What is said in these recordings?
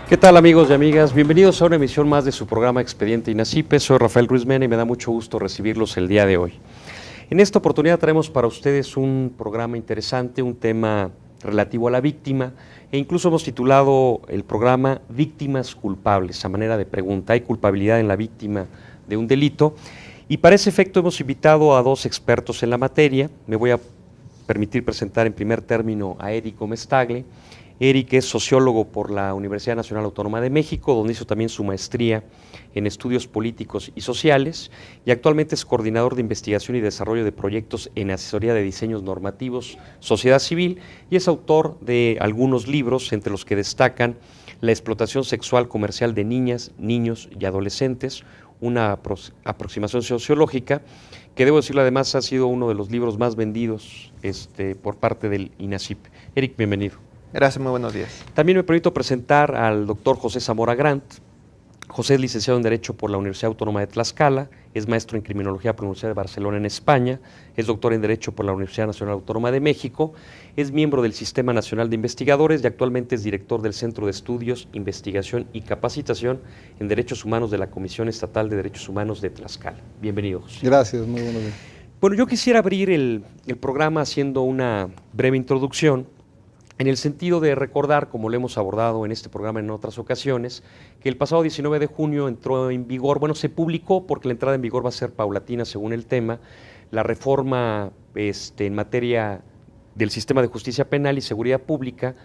¿Qué tal, amigos y amigas? Bienvenidos a una emisión más de su programa Expediente INACYPE. Soy Rafael Ruiz Mena y me da mucho gusto recibirlos el día de hoy. En esta oportunidad traemos para ustedes un programa interesante, un tema relativo a la víctima, e incluso hemos titulado el programa Víctimas culpables, a manera de pregunta. ¿Hay culpabilidad en la víctima de un delito? Y para ese efecto hemos invitado a dos expertos en la materia. Me voy a permitir presentar en primer término a Eric Gómez Tagle. Eric es sociólogo por la Universidad Nacional Autónoma de México, donde hizo también su maestría en estudios políticos y sociales, y actualmente es coordinador de investigación y desarrollo de proyectos en asesoría de diseños normativos, sociedad civil, y es autor de algunos libros, entre los que destacan La explotación sexual comercial de niñas, niños y adolescentes, una aproximación sociológica, que debo decirlo además ha sido uno de los libros más vendidos por parte del INACYPE. Eric, bienvenido. Gracias, muy buenos días. También me permito presentar al doctor José Zamora Grant. José es licenciado en Derecho por la Universidad Autónoma de Tlaxcala, es maestro en Criminología por la Universidad de Barcelona en España, es doctor en Derecho por la Universidad Nacional Autónoma de México, es miembro del Sistema Nacional de Investigadores y actualmente es director del Centro de Estudios, Investigación y Capacitación en Derechos Humanos de la Comisión Estatal de Derechos Humanos de Tlaxcala. Bienvenido, José. Gracias, muy buenos días. Bueno, yo quisiera abrir el programa haciendo una breve introducción, en el sentido de recordar, como lo hemos abordado en este programa en otras ocasiones, que el pasado 19 de junio entró en vigor, se publicó porque la entrada en vigor va a ser paulatina según el tema, la reforma en materia del sistema de justicia penal y seguridad pública,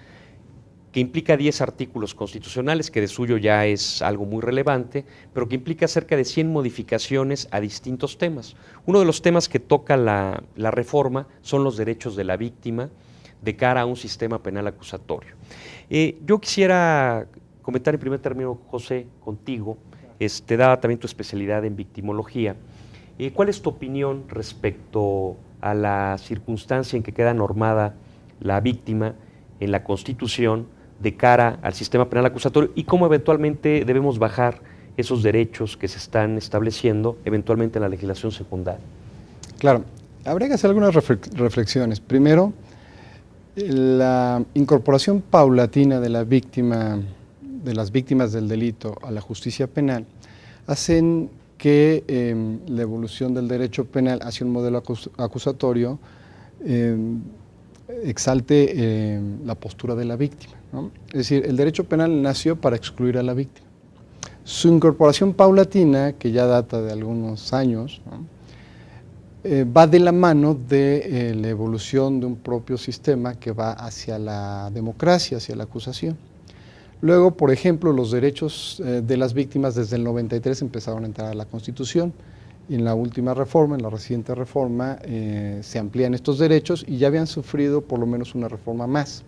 que implica 10 artículos constitucionales, que de suyo ya es algo muy relevante, pero que implica cerca de 100 modificaciones a distintos temas. Uno de los temas que toca la reforma son los derechos de la víctima, de cara a un sistema penal acusatorio. Yo quisiera comentar en primer término, José, contigo, dada también tu especialidad en victimología, ¿cuál es tu opinión respecto a la circunstancia en que queda normada la víctima en la Constitución de cara al sistema penal acusatorio y cómo eventualmente debemos bajar esos derechos que se están estableciendo eventualmente en la legislación secundaria? Claro, habría que hacer algunas reflexiones. Primero, la incorporación paulatina de las víctimas del delito a la justicia penal hacen que la evolución del derecho penal hacia un modelo acusatorio exalte la postura de la víctima, ¿no? Es decir, el derecho penal nació para excluir a la víctima. Su incorporación paulatina, que ya data de algunos años, ¿no?, va de la mano de la evolución de un propio sistema que va hacia la democracia, hacia la acusación. Luego, por ejemplo, los derechos de las víctimas desde el 93 empezaron a entrar a la Constitución, y en la última reforma, en la reciente reforma, se amplían estos derechos y ya habían sufrido por lo menos una reforma más.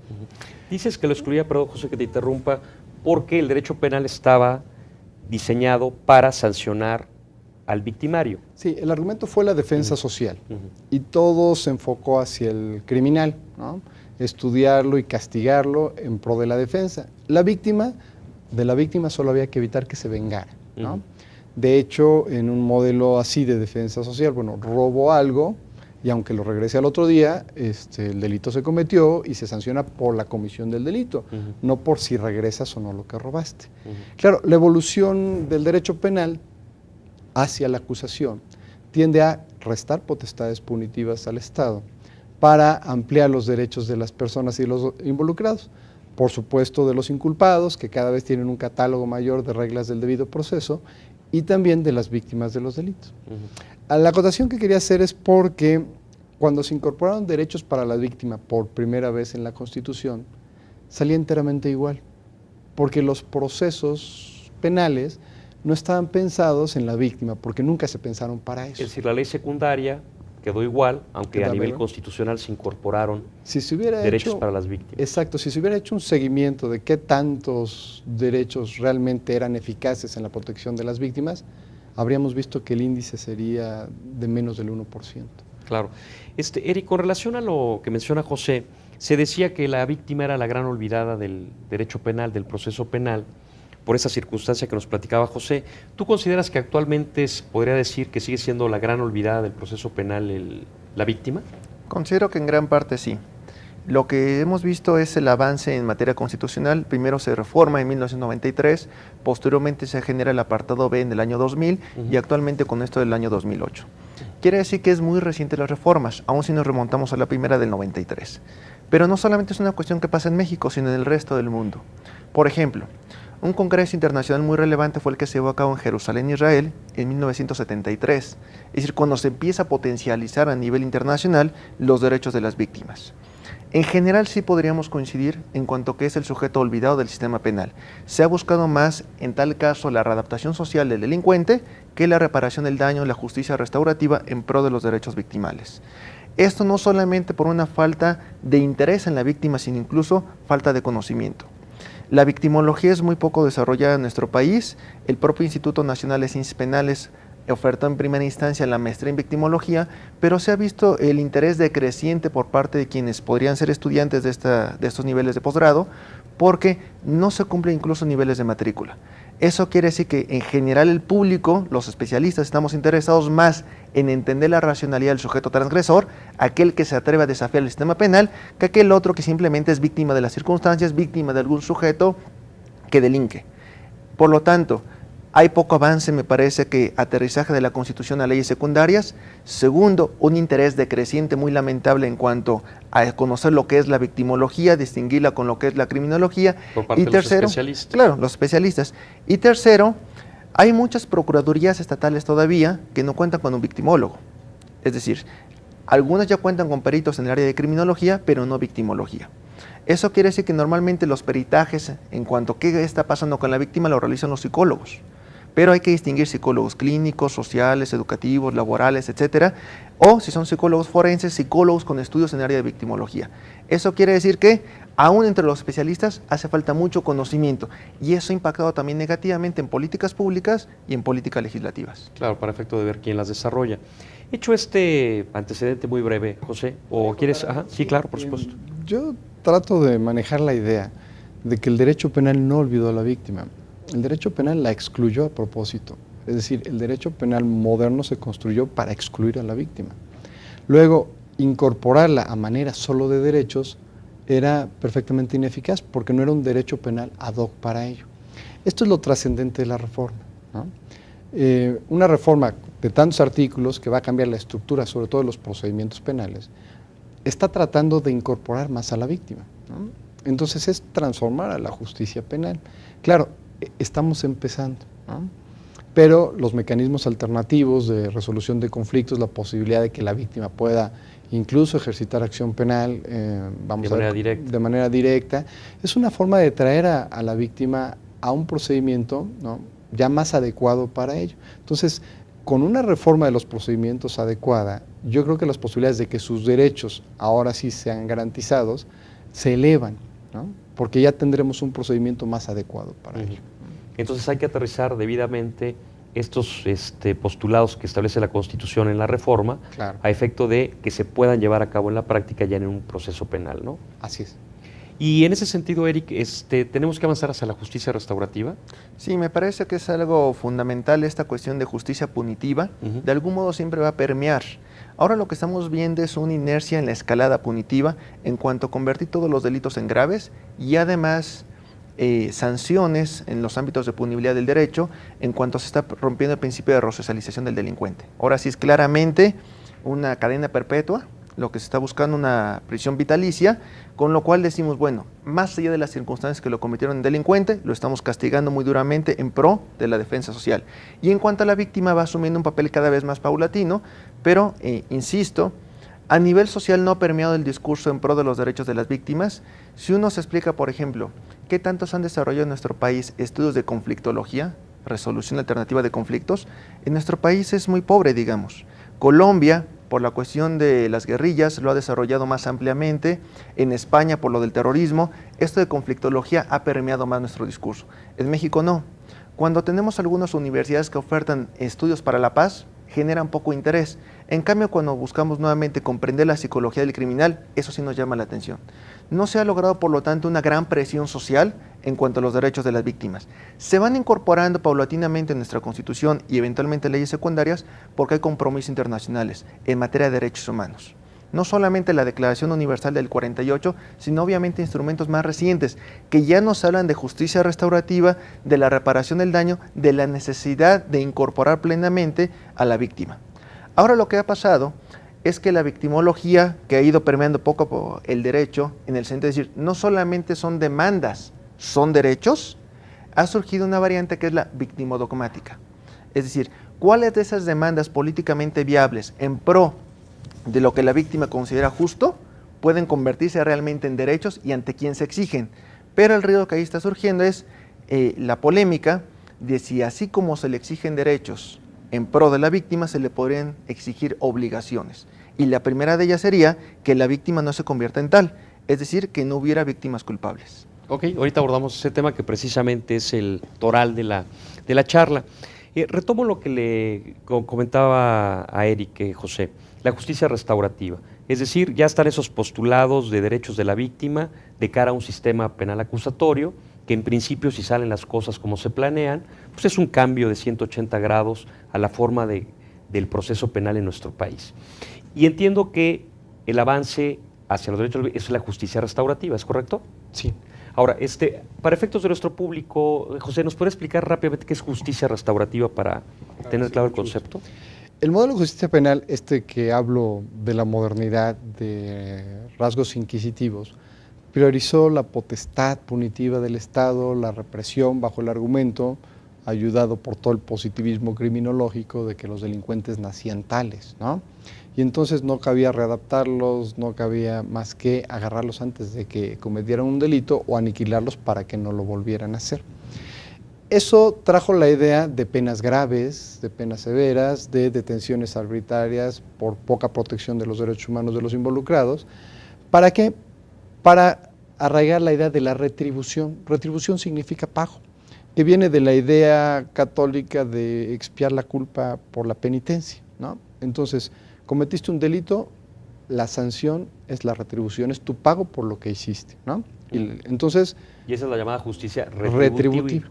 Dices que lo excluía, perdón, José, que te interrumpa, porque el derecho penal estaba diseñado para sancionar al victimario. Sí, el argumento fue la defensa social, y todo se enfocó hacia el criminal, ¿no?, estudiarlo y castigarlo en pro de la defensa. De la víctima solo había que evitar que se vengara, ¿no? De hecho, en un modelo así de defensa social, robo algo y aunque lo regrese al otro día, el delito se cometió y se sanciona por la comisión del delito, no por si regresas o no lo que robaste. Claro, la evolución del derecho penal hacia la acusación tiende a restar potestades punitivas al Estado para ampliar los derechos de las personas y los involucrados, por supuesto de los inculpados, que cada vez tienen un catálogo mayor de reglas del debido proceso, y también de las víctimas de los delitos. La acotación que quería hacer es porque cuando se incorporaron derechos para la víctima por primera vez en la Constitución, salía enteramente igual, porque los procesos penales no estaban pensados en la víctima, porque nunca se pensaron para eso. Es decir, la ley secundaria quedó igual, aunque a nivel constitucional se incorporaron derechos para las víctimas. Exacto, si se hubiera hecho un seguimiento de qué tantos derechos realmente eran eficaces en la protección de las víctimas, habríamos visto que el índice sería de menos del 1%. Claro. Eric, con relación a lo que menciona José, se decía que la víctima era la gran olvidada del derecho penal, del proceso penal, por esa circunstancia que nos platicaba José. ¿Tú consideras que actualmente podría decir que sigue siendo la gran olvidada del proceso penal la víctima? Considero que en gran parte sí. Lo que hemos visto es el avance en materia constitucional. Primero se reforma en 1993, posteriormente se genera el apartado B en el año 2000 y actualmente con esto del año 2008. Quiere decir que es muy reciente las reformas, aun si nos remontamos a la primera del 93. Pero no solamente es una cuestión que pasa en México, sino en el resto del mundo. Por ejemplo, un congreso internacional muy relevante fue el que se llevó a cabo en Jerusalén, Israel, en 1973. Es decir, cuando se empieza a potencializar a nivel internacional los derechos de las víctimas. En general sí podríamos coincidir en cuanto que es el sujeto olvidado del sistema penal. Se ha buscado más, en tal caso, la readaptación social del delincuente que la reparación del daño, la justicia restaurativa en pro de los derechos victimales. Esto no solamente por una falta de interés en la víctima, sino incluso falta de conocimiento. La victimología es muy poco desarrollada en nuestro país. El propio Instituto Nacional de Ciencias Penales ofertó en primera instancia la maestría en victimología, pero se ha visto el interés decreciente por parte de quienes podrían ser estudiantes de estos niveles de posgrado, porque no se cumplen incluso niveles de matrícula. Eso quiere decir que en general el público, los especialistas, estamos interesados más en entender la racionalidad del sujeto transgresor, aquel que se atreve a desafiar el sistema penal, que aquel otro que simplemente es víctima de las circunstancias, víctima de algún sujeto que delinque. Por lo tanto, hay poco avance, me parece, que aterrizaje de la Constitución a leyes secundarias. Segundo, un interés decreciente muy lamentable en cuanto a conocer lo que es la victimología, distinguirla con lo que es la criminología. Por parte de los especialistas. Claro, los especialistas. Y tercero, hay muchas procuradurías estatales todavía que no cuentan con un victimólogo. Es decir, algunas ya cuentan con peritos en el área de criminología, pero no victimología. Eso quiere decir que normalmente los peritajes en cuanto a qué está pasando con la víctima lo realizan los psicólogos. Pero hay que distinguir psicólogos clínicos, sociales, educativos, laborales, etcétera, o si son psicólogos forenses, psicólogos con estudios en el área de victimología. Eso quiere decir que aún entre los especialistas hace falta mucho conocimiento y eso ha impactado también negativamente en políticas públicas y en políticas legislativas. Claro, para efecto de ver quién las desarrolla. Hecho este antecedente muy breve, José, ¿o quieres? Ajá, sí, claro, por supuesto. Yo trato de manejar la idea de que el derecho penal no olvidó a la víctima. El derecho penal la excluyó a propósito. Es decir, el derecho penal moderno se construyó para excluir a la víctima. Luego, incorporarla a manera solo de derechos era perfectamente ineficaz porque no era un derecho penal ad hoc para ello. Esto es lo trascendente de la reforma, ¿no? Una reforma de tantos artículos que va a cambiar la estructura, sobre todo de los procedimientos penales, está tratando de incorporar más a la víctima, ¿no? Entonces es transformar a la justicia penal. Claro, estamos empezando, ¿no? Pero los mecanismos alternativos de resolución de conflictos, la posibilidad de que la víctima pueda incluso ejercitar acción penal, de manera directa, es una forma de traer a la víctima a un procedimiento, ¿no?, ya más adecuado para ello. Entonces, con una reforma de los procedimientos adecuada, yo creo que las posibilidades de que sus derechos ahora sí sean garantizados se elevan, ¿no?, porque ya tendremos un procedimiento más adecuado para ello. Entonces hay que aterrizar debidamente estos postulados que establece la Constitución en la reforma, claro, a efecto de que se puedan llevar a cabo en la práctica ya en un proceso penal, ¿no? Así es. Y en ese sentido, Eric, ¿tenemos que avanzar hacia la justicia restaurativa? Sí, me parece que es algo fundamental esta cuestión de justicia punitiva. De algún modo siempre va a permear. Ahora lo que estamos viendo es una inercia en la escalada punitiva en cuanto a convertir todos los delitos en graves y además sanciones en los ámbitos de punibilidad del derecho en cuanto se está rompiendo el principio de resocialización del delincuente. Ahora sí es claramente una cadena perpetua, lo que se está buscando una prisión vitalicia, con lo cual decimos, bueno, más allá de las circunstancias que lo convirtieron en delincuente, lo estamos castigando muy duramente en pro de la defensa social. Y en cuanto a la víctima, va asumiendo un papel cada vez más paulatino, pero, insisto, a nivel social no ha permeado el discurso en pro de los derechos de las víctimas. Si uno se explica, por ejemplo, qué tantos han desarrollado en nuestro país estudios de conflictología, resolución alternativa de conflictos, en nuestro país es muy pobre, digamos. Colombia, por la cuestión de las guerrillas, lo ha desarrollado más ampliamente. En España, por lo del terrorismo, esto de conflictología ha permeado más nuestro discurso. En México no. Cuando tenemos algunas universidades que ofertan estudios para la paz, generan poco interés. En cambio, cuando buscamos nuevamente comprender la psicología del criminal, eso sí nos llama la atención. No se ha logrado, por lo tanto, una gran presión social en cuanto a los derechos de las víctimas. Se van incorporando paulatinamente en nuestra Constitución y eventualmente leyes secundarias porque hay compromisos internacionales en materia de derechos humanos. no solamente la Declaración Universal del 48, sino obviamente instrumentos más recientes, que ya nos hablan de justicia restaurativa, de la reparación del daño, de la necesidad de incorporar plenamente a la víctima. Ahora lo que ha pasado es que la victimología, que ha ido permeando poco a poco el derecho, en el sentido de decir, no solamente son demandas, son derechos, ha surgido una variante que es la victimodogmática. Es decir, ¿cuáles de esas demandas políticamente viables en pro de lo que la víctima considera justo pueden convertirse realmente en derechos y ante quién se exigen? Pero el riesgo que ahí está surgiendo es la polémica de si así como se le exigen derechos en pro de la víctima, se le podrían exigir obligaciones. Y la primera de ellas sería que la víctima no se convierta en tal, es decir, que no hubiera víctimas culpables. Ok, ahorita abordamos ese tema que precisamente es el toral de la charla. Retomo lo que le comentaba a Eric, José, la justicia restaurativa. Es decir, ya están esos postulados de derechos de la víctima de cara a un sistema penal acusatorio, que en principio, si salen las cosas como se planean, pues es un cambio de 180 grados a la forma del proceso penal en nuestro país. Y entiendo que el avance hacia los derechos es la justicia restaurativa, ¿es correcto? Sí. Ahora, para efectos de nuestro público, José, ¿nos puede explicar rápidamente qué es justicia restaurativa para tener claro el concepto? El modelo de justicia penal, que hablo de la modernidad, de rasgos inquisitivos, priorizó la potestad punitiva del Estado, la represión bajo el argumento, ayudado por todo el positivismo criminológico de que los delincuentes nacían tales, ¿no? Y entonces no cabía readaptarlos, no cabía más que agarrarlos antes de que cometieran un delito o aniquilarlos para que no lo volvieran a hacer. Eso trajo la idea de penas graves, de penas severas, de detenciones arbitrarias por poca protección de los derechos humanos de los involucrados. ¿Para qué? Para arraigar la idea de la retribución. Retribución significa pago, que viene de la idea católica de expiar la culpa por la penitencia, ¿no? Entonces, cometiste un delito, la sanción es la retribución, es tu pago por lo que hiciste, ¿no? Entonces, y esa es la llamada justicia retributiva,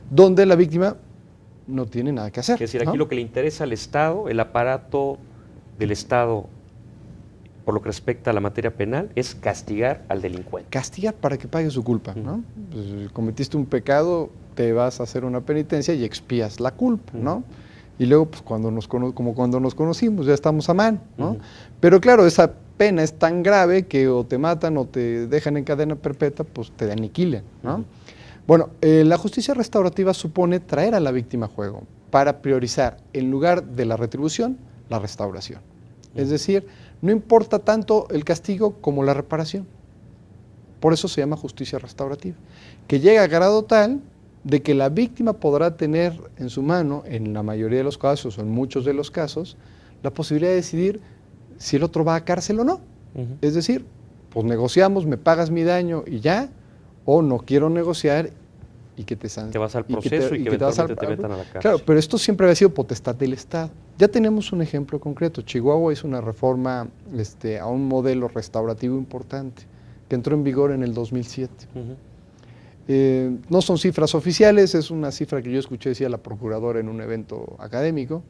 donde la víctima no tiene nada que hacer. Es decir, aquí lo que le interesa al Estado, el aparato del Estado, por lo que respecta a la materia penal, es castigar al delincuente. Castigar para que pague su culpa, ¿no? Pues, cometiste un pecado, te vas a hacer una penitencia y expías la culpa, ¿no? Y luego, pues como cuando nos conocimos, ya estamos a mano, ¿no? Pero claro, esa pena es tan grave que o te matan o te dejan en cadena perpetua, pues te aniquilan, ¿no? Bueno, la justicia restaurativa supone traer a la víctima a juego para priorizar, en lugar de la retribución, la restauración. Es decir, no importa tanto el castigo como la reparación. Por eso se llama justicia restaurativa, que llega a grado tal de que la víctima podrá tener en su mano, en la mayoría de los casos o en muchos de los casos, la posibilidad de decidir si el otro va a cárcel o no. Es decir, pues negociamos, me pagas mi daño y ya, o no quiero negociar y que te vas al proceso y que eventualmente te metan a la cárcel. Claro, pero esto siempre había sido potestad del Estado. Ya tenemos un ejemplo concreto. Chihuahua hizo una reforma a un modelo restaurativo importante que entró en vigor en el 2007. No son cifras oficiales, es una cifra que yo escuché, decía la procuradora en un evento académico.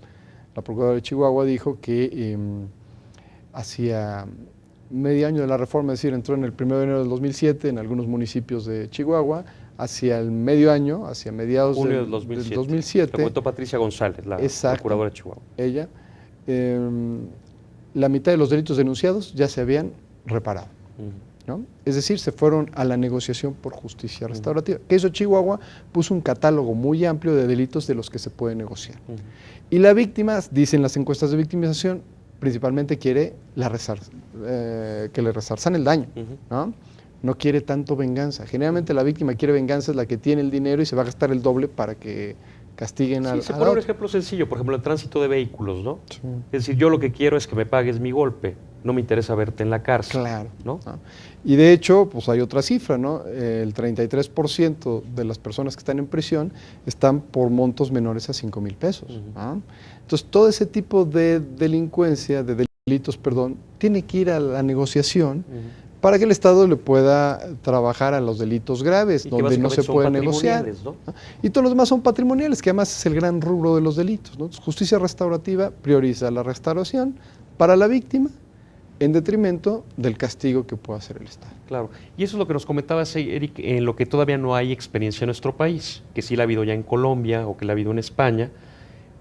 La procuradora de Chihuahua dijo que hacia medio año de la reforma, es decir, entró en el 1 de enero del 2007 en algunos municipios de Chihuahua, hacia el medio año, hacia mediados del 2007. Lo contó Patricia González, la procuradora de Chihuahua. Ella, la mitad de los delitos denunciados ya se habían reparado. ¿No? Es decir, se fueron a la negociación por justicia restaurativa. ¿Qué hizo Chihuahua? Puso un catálogo muy amplio de delitos de los que se puede negociar. Y la víctima, dicen las encuestas de victimización, principalmente quiere que le resarzan el daño, ¿no? No quiere tanto venganza. Generalmente la víctima quiere venganza, es la que tiene el dinero y se va a gastar el doble para que castiguen al otro. Se pone un ejemplo sencillo, por ejemplo, el tránsito de vehículos, ¿no? Sí. Es decir, yo lo que quiero es que me pagues mi golpe, no me interesa verte en la cárcel. Claro. ¿No? Y de hecho, pues hay otra cifra, ¿no? El 33% de las personas que están en prisión están por montos menores a 5,000 pesos. ¿No? Entonces, todo ese tipo de delincuencia, de delitos, perdón, tiene que ir a la negociación para que el Estado le pueda trabajar a los delitos graves, donde no se puede negociar. ¿No? Y todos los demás son patrimoniales, que además es el gran rubro de los delitos, ¿no? Justicia restaurativa prioriza la restauración para la víctima en detrimento del castigo que pueda hacer el Estado. Claro, y eso es lo que nos comentabas, Eric, en lo que todavía no hay experiencia en nuestro país, que sí la ha habido ya en Colombia o que la ha habido en España,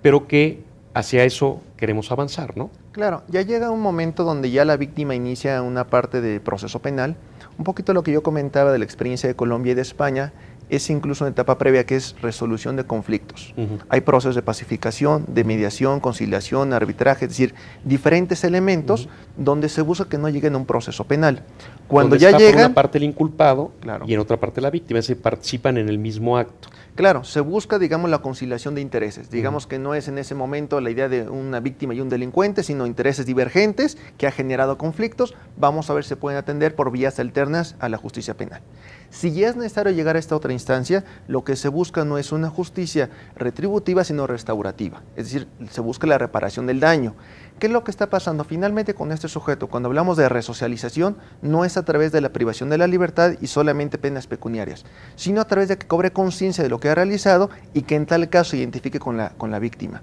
pero que hacia eso queremos avanzar, ¿no? Claro, ya llega un momento donde ya la víctima inicia una parte de proceso penal. Un poquito lo que yo comentaba de la experiencia de Colombia y de España es incluso una etapa previa que es resolución de conflictos. Hay procesos de pacificación, de mediación, conciliación, arbitraje, es decir, diferentes elementos donde se busca que no lleguen a un proceso penal. Cuando donde ya está llegan, por una parte el inculpado, claro, y en otra parte la víctima, es decir, participan en el mismo acto. claro, se busca, digamos, la conciliación de intereses. Digamos que no es en ese momento la idea de una víctima y un delincuente, sino intereses divergentes que ha generado conflictos. Vamos a ver si se pueden atender por vías alternas a la justicia penal. Si ya es necesario llegar a esta otra instancia, lo que se busca no es una justicia retributiva, sino restaurativa. Es decir, se busca la reparación del daño. ¿Qué es lo que está pasando finalmente con este sujeto? Cuando hablamos de resocialización, no es a través de la privación de la libertad y solamente penas pecuniarias, sino a través de que cobre conciencia de lo que ha realizado y que en tal caso se identifique con la víctima.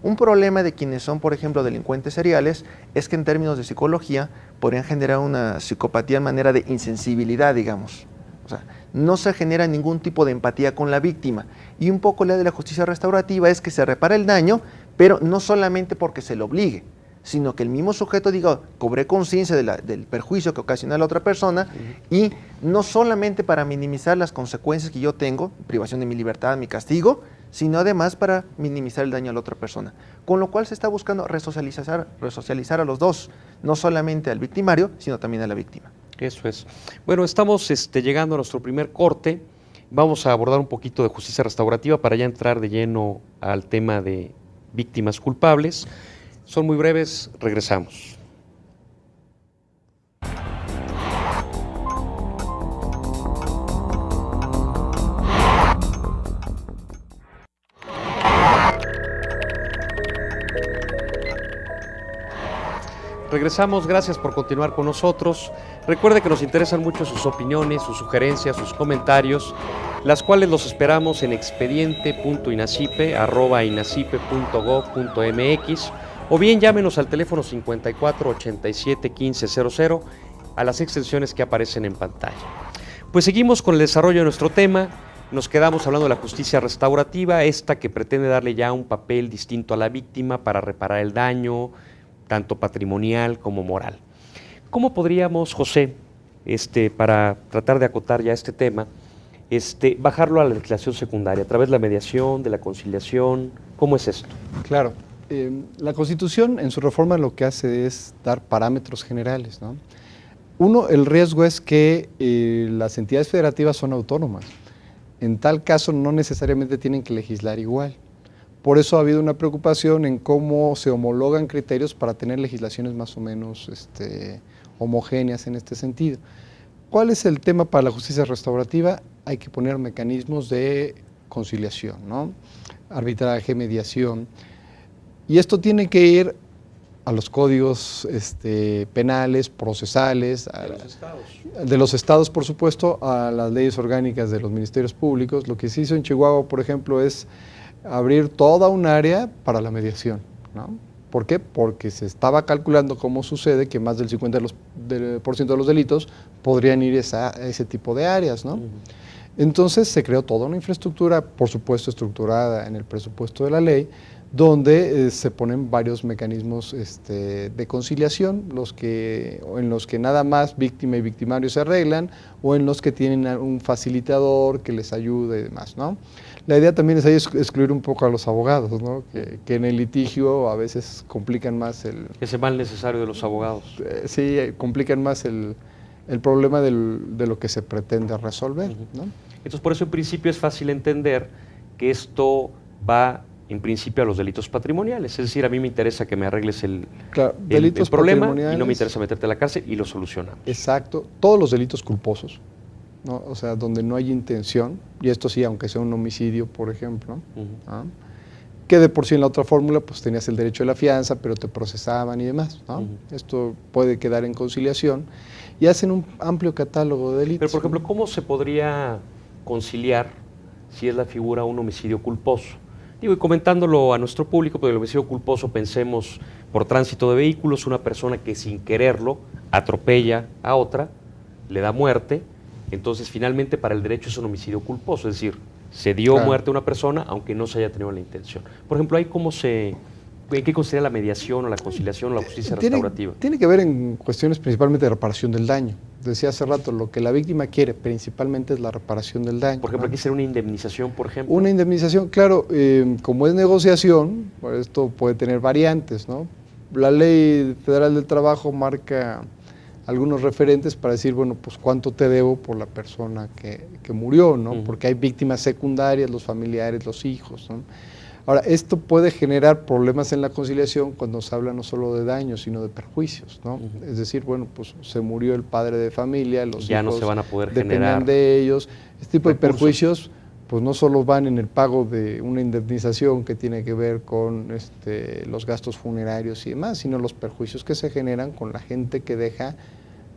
Un problema de quienes son, por ejemplo, delincuentes seriales, es que en términos de psicología podrían generar una psicopatía en manera de insensibilidad, digamos. O sea, no se genera ningún tipo de empatía con la víctima. Y un poco la de la justicia restaurativa es que se repara el daño, pero no solamente porque se le obligue, sino que el mismo sujeto diga, cobré conciencia del perjuicio que ocasiona a la otra persona, y no solamente para minimizar las consecuencias que yo tengo, privación de mi libertad, mi castigo, sino además para minimizar el daño a la otra persona. Con lo cual se está buscando resocializar a los dos, no solamente al victimario, sino también a la víctima. Eso es. Bueno, estamos llegando a nuestro primer corte. Vamos a abordar un poquito de justicia restaurativa para ya entrar de lleno al tema de víctimas culpables. Son muy breves, regresamos. Regresamos, gracias por continuar con nosotros. Recuerde que nos interesan mucho sus opiniones, sus sugerencias, sus comentarios, las cuales los esperamos en expediente.inacipe@inacipe.gov.mx o bien llámenos al teléfono 54 87 15 00 a las extensiones que aparecen en pantalla. Pues seguimos con el desarrollo de nuestro tema. Nos quedamos hablando de la justicia restaurativa, esta que pretende darle ya un papel distinto a la víctima para reparar el daño, tanto patrimonial como moral. ¿Cómo podríamos, José, para tratar de acotar ya este tema, bajarlo a la legislación secundaria, a través de la mediación, de la conciliación? ¿Cómo es esto? Claro, la Constitución en su reforma lo que hace es dar parámetros generales, ¿no? Uno, el riesgo es que las entidades federativas son autónomas. En tal caso no necesariamente tienen que legislar igual. Por eso ha habido una preocupación en cómo se homologan criterios para tener legislaciones más o menos homogéneas en este sentido. ¿Cuál es el tema para la justicia restaurativa? Hay que poner mecanismos de conciliación, ¿no? Arbitraje, mediación. Y esto tiene que ir a los códigos penales, procesales, de los estados, por supuesto, a las leyes orgánicas de los ministerios públicos. Lo que se hizo en Chihuahua, por ejemplo, es abrir toda un área para la mediación, ¿no? ¿Por qué? Porque se estaba calculando cómo sucede que más del 50% de los delitos podrían ir a ese tipo de áreas, ¿no? Entonces se creó toda una infraestructura, por supuesto estructurada en el presupuesto de la ley, donde se ponen varios mecanismos de conciliación, en los que nada más víctima y victimario se arreglan, o en los que tienen un facilitador que les ayude y demás, ¿no? La idea también es ahí excluir un poco a los abogados, ¿no? Que en el litigio a veces complican más ese mal necesario de los abogados. Sí, complican más el problema de lo que se pretende resolver, ¿no? Entonces, por eso en principio es fácil entender que esto va en principio a los delitos patrimoniales. Es decir, a mí me interesa que me arregles el problema y no me interesa meterte a la cárcel y lo solucionamos. Exacto. Todos los delitos culposos, ¿no? O sea, donde no hay intención, y esto sí, aunque sea un homicidio, por ejemplo, ¿no? Que de por sí en la otra fórmula pues tenías el derecho de la fianza, pero te procesaban y demás, ¿no? Esto puede quedar en conciliación y hacen un amplio catálogo de delitos. Pero, por ejemplo, ¿cómo se podría conciliar si es la figura un homicidio culposo? Digo, y comentándolo a nuestro público, porque el homicidio culposo, pensemos por tránsito de vehículos, una persona que sin quererlo atropella a otra, le da muerte, entonces finalmente para el derecho es un homicidio culposo, es decir, se dio muerte a una persona aunque no se haya tenido la intención. Por ejemplo, ahí ¿en qué considera la mediación o la conciliación o la justicia restaurativa? Tiene que ver en cuestiones principalmente de reparación del daño. Decía hace rato, lo que la víctima quiere principalmente es la reparación del daño. Por ejemplo, aquí sería una indemnización, por ejemplo. Una indemnización, claro, como es negociación, pues esto puede tener variantes, ¿no? La Ley Federal del Trabajo marca algunos referentes para decir, bueno, pues cuánto te debo por la persona que murió, ¿no? Porque hay víctimas secundarias, los familiares, los hijos, ¿no? Ahora, esto puede generar problemas en la conciliación cuando se habla no solo de daños, sino de perjuicios, ¿no? Es decir, bueno, pues se murió el padre de familia, los ya hijos no se van a poder dependen generar de ellos. Este tipo recursos. De perjuicios, pues no solo van en el pago de una indemnización que tiene que ver con los gastos funerarios y demás, sino los perjuicios que se generan con la gente que deja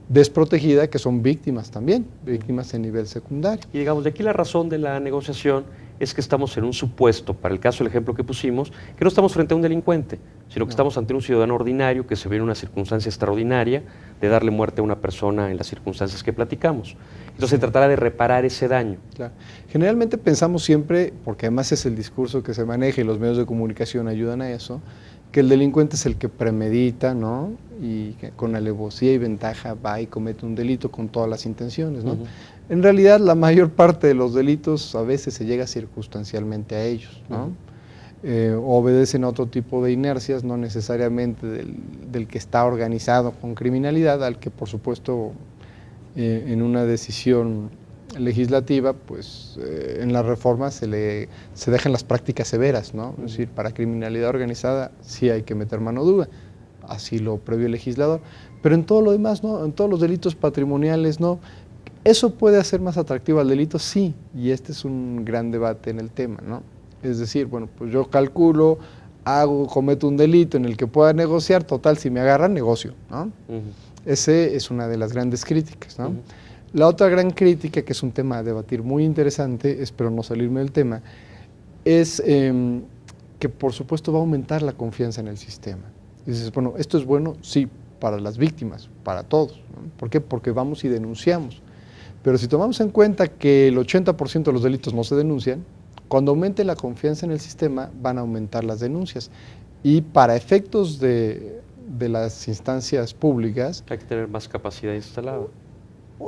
desprotegida, que son víctimas también, víctimas en nivel secundario. Y digamos, de aquí la razón de la negociación es que estamos en un supuesto, para el caso del ejemplo que pusimos, que no estamos frente a un delincuente, sino que estamos ante un ciudadano ordinario que se ve en una circunstancia extraordinaria de darle muerte a una persona en las circunstancias que platicamos. Entonces se tratará de reparar ese daño. Claro. Generalmente pensamos siempre, porque además es el discurso que se maneja y los medios de comunicación ayudan a eso, que el delincuente es el que premedita, ¿no? Y que con alevosía y ventaja va y comete un delito con todas las intenciones, ¿no? En realidad, la mayor parte de los delitos a veces se llega circunstancialmente a ellos, ¿no? Obedecen a otro tipo de inercias, no necesariamente del que está organizado con criminalidad, al que por supuesto en una decisión legislativa, pues en la reforma se dejan las prácticas severas, ¿no? Es decir, para criminalidad organizada sí hay que meter mano dura, así lo previó el legislador, pero en todo lo demás, ¿no? En todos los delitos patrimoniales, ¿no? ¿Eso puede hacer más atractivo al delito? Sí, y este es un gran debate en el tema, ¿no? Es decir, bueno, pues yo calculo, cometo un delito en el que pueda negociar, total, si me agarran, negocio, ¿no? Ese es una de las grandes críticas, ¿no? La otra gran crítica, que es un tema a debatir muy interesante, espero no salirme del tema, es que por supuesto va a aumentar la confianza en el sistema. Y dices, bueno, ¿esto es bueno? Sí, para las víctimas, para todos, ¿no? ¿Por qué? Porque vamos y denunciamos. Pero si tomamos en cuenta que el 80% de los delitos no se denuncian, cuando aumente la confianza en el sistema van a aumentar las denuncias. Y para efectos de las instancias públicas... Hay que tener más capacidad instalada.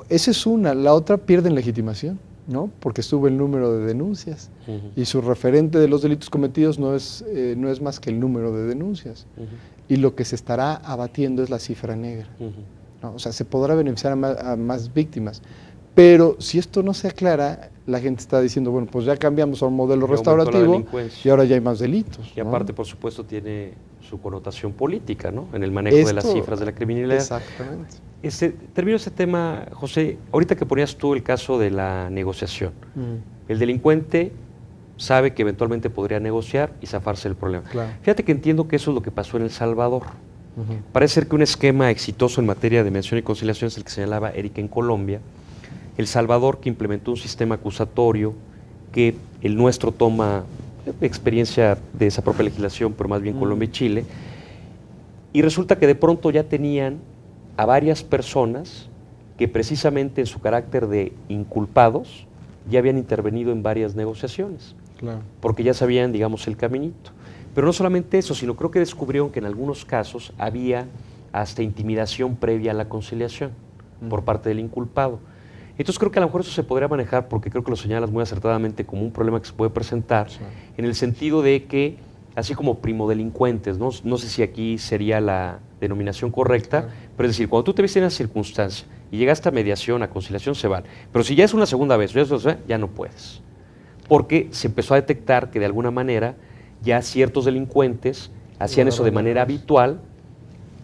Esa es una. La otra, pierden legitimación, ¿no? Porque sube el número de denuncias. Y su referente de los delitos cometidos no es más que el número de denuncias. Y lo que se estará abatiendo es la cifra negra, ¿no? O sea, se podrá beneficiar a más víctimas. Pero si esto no se aclara, la gente está diciendo, bueno, pues ya cambiamos a un modelo restaurativo y ahora ya hay más delitos. Y aparte, ¿no? Por supuesto, tiene su connotación política, ¿no? En el manejo de las cifras de la criminalidad. Exactamente. Termino ese tema, José, ahorita que ponías tú el caso de la negociación. El delincuente sabe que eventualmente podría negociar y zafarse del problema. Claro. Fíjate que entiendo que eso es lo que pasó en El Salvador. Parece ser que un esquema exitoso en materia de mediación y conciliación es el que señalaba Erika en Colombia. El Salvador, que implementó un sistema acusatorio que el nuestro toma experiencia de esa propia legislación, pero más bien Colombia y Chile, y resulta que de pronto ya tenían a varias personas que precisamente en su carácter de inculpados ya habían intervenido en varias negociaciones, Claro. porque ya sabían, digamos, el caminito. Pero no solamente eso, sino creo que descubrieron que en algunos casos había hasta intimidación previa a la conciliación por parte del inculpado. Entonces creo que a lo mejor eso se podría manejar, porque creo que lo señalas muy acertadamente, como un problema que se puede presentar, en el sentido de que, así como primodelincuentes, no sé si aquí sería la denominación correcta, pero es decir, cuando tú te ves en esa circunstancia y llegaste a mediación, a conciliación, se van. Pero si ya es una segunda vez, ya no puedes. Porque se empezó a detectar que de alguna manera ya ciertos delincuentes hacían eso de manera habitual,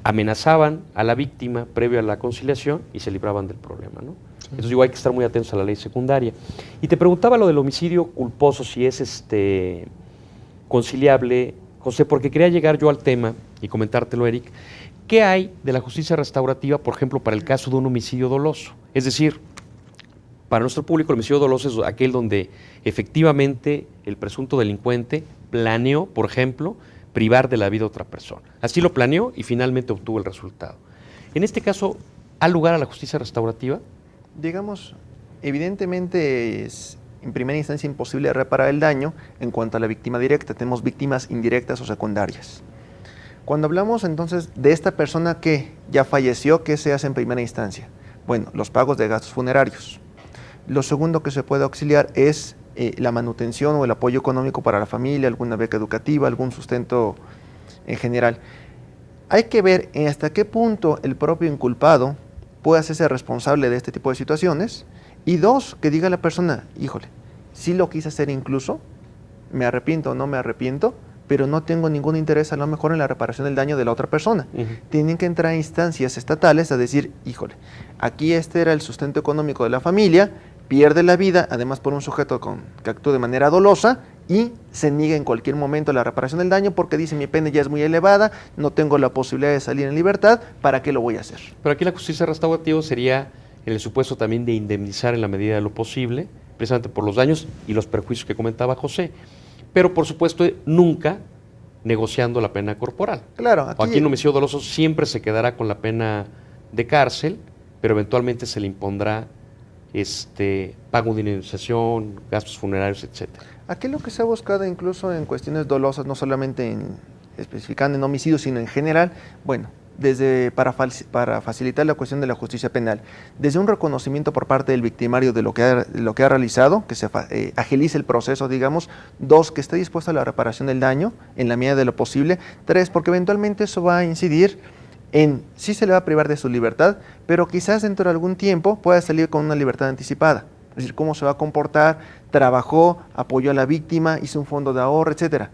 amenazaban a la víctima previo a la conciliación y se libraban del problema, ¿no? Entonces digo, hay que estar muy atentos a la ley secundaria. Y te preguntaba lo del homicidio culposo, si es conciliable, José, porque quería llegar yo al tema y comentártelo, Eric. ¿Qué hay de la justicia restaurativa, por ejemplo, para el caso de un homicidio doloso? Es decir, para nuestro público, el homicidio doloso es aquel donde efectivamente el presunto delincuente planeó, por ejemplo, privar de la vida a otra persona. Así lo planeó y finalmente obtuvo el resultado. En este caso, ¿ha lugar a la justicia restaurativa? Digamos, evidentemente es en primera instancia imposible reparar el daño en cuanto a la víctima directa. Tenemos víctimas indirectas o secundarias. Cuando hablamos entonces de esta persona que ya falleció, ¿qué se hace en primera instancia? Bueno, los pagos de gastos funerarios. Lo segundo que se puede auxiliar es la manutención o el apoyo económico para la familia, alguna beca educativa, algún sustento en general. Hay que ver hasta qué punto el propio inculpado puede hacerse responsable de este tipo de situaciones. Y dos, que diga la persona, híjole, sí lo quise hacer incluso, me arrepiento o no me arrepiento, pero no tengo ningún interés a lo mejor en la reparación del daño de la otra persona. Tienen que entrar a instancias estatales a decir, híjole, aquí este era el sustento económico de la familia, pierde la vida, además por un sujeto que actúa de manera dolosa y se niega en cualquier momento la reparación del daño porque dice mi pena ya es muy elevada, no tengo la posibilidad de salir en libertad, ¿para qué lo voy a hacer? Pero aquí la justicia restaurativa sería en el supuesto también de indemnizar en la medida de lo posible, precisamente por los daños y los perjuicios que comentaba José. Pero por supuesto nunca negociando la pena corporal. Claro, aquí en homicidio doloso siempre se quedará con la pena de cárcel, pero eventualmente se le impondrá pago de indemnización, gastos funerarios, etcétera. Aquí lo que se ha buscado incluso en cuestiones dolosas, no solamente especificando en homicidios, sino en general, bueno, para facilitar la cuestión de la justicia penal, desde un reconocimiento por parte del victimario de lo que ha realizado, que se agilice el proceso, digamos. Dos, que esté dispuesto a la reparación del daño en la medida de lo posible. Tres, porque eventualmente eso va a incidir en sí se le va a privar de su libertad, pero quizás dentro de algún tiempo pueda salir con una libertad anticipada. Es decir, cómo se va a comportar, trabajó, apoyó a la víctima, hizo un fondo de ahorro, etcétera.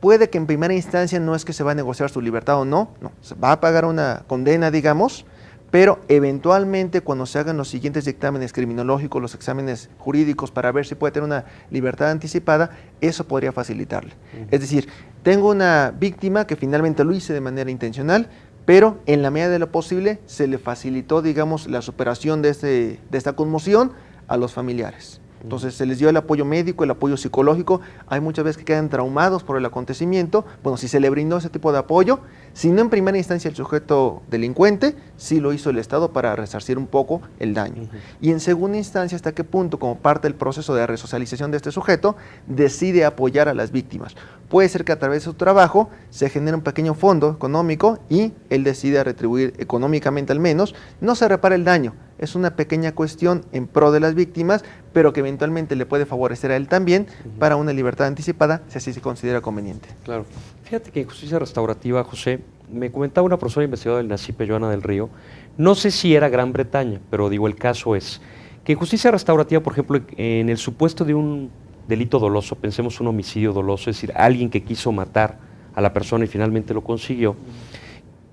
Puede que en primera instancia no es que se va a negociar su libertad o no, se va a pagar una condena, digamos, pero eventualmente cuando se hagan los siguientes dictámenes criminológicos, los exámenes jurídicos para ver si puede tener una libertad anticipada, eso podría facilitarle. Es decir, tengo una víctima que finalmente lo hice de manera intencional, pero en la medida de lo posible se le facilitó, digamos, la superación de esta conmoción a los familiares. Entonces se les dio el apoyo médico, el apoyo psicológico. Hay muchas veces que quedan traumados por el acontecimiento. Bueno, si se le brindó ese tipo de apoyo, si no en primera instancia el sujeto delincuente, sí lo hizo el Estado para resarcir un poco el daño. Y en segunda instancia, hasta qué punto, como parte del proceso de resocialización de este sujeto, decide apoyar a las víctimas. Puede ser que a través de su trabajo se genere un pequeño fondo económico y él decide retribuir económicamente al menos. No se repara el daño, es una pequeña cuestión en pro de las víctimas, pero que eventualmente le puede favorecer a él también para una libertad anticipada, si así se considera conveniente. Claro. Fíjate que en justicia restaurativa, José, me comentaba una profesora investigadora del NACIPE, Joana del Río, no sé si era Gran Bretaña, pero digo, el caso es que en justicia restaurativa, por ejemplo, en el supuesto de un delito doloso, pensemos un homicidio doloso, es decir, alguien que quiso matar a la persona y finalmente lo consiguió,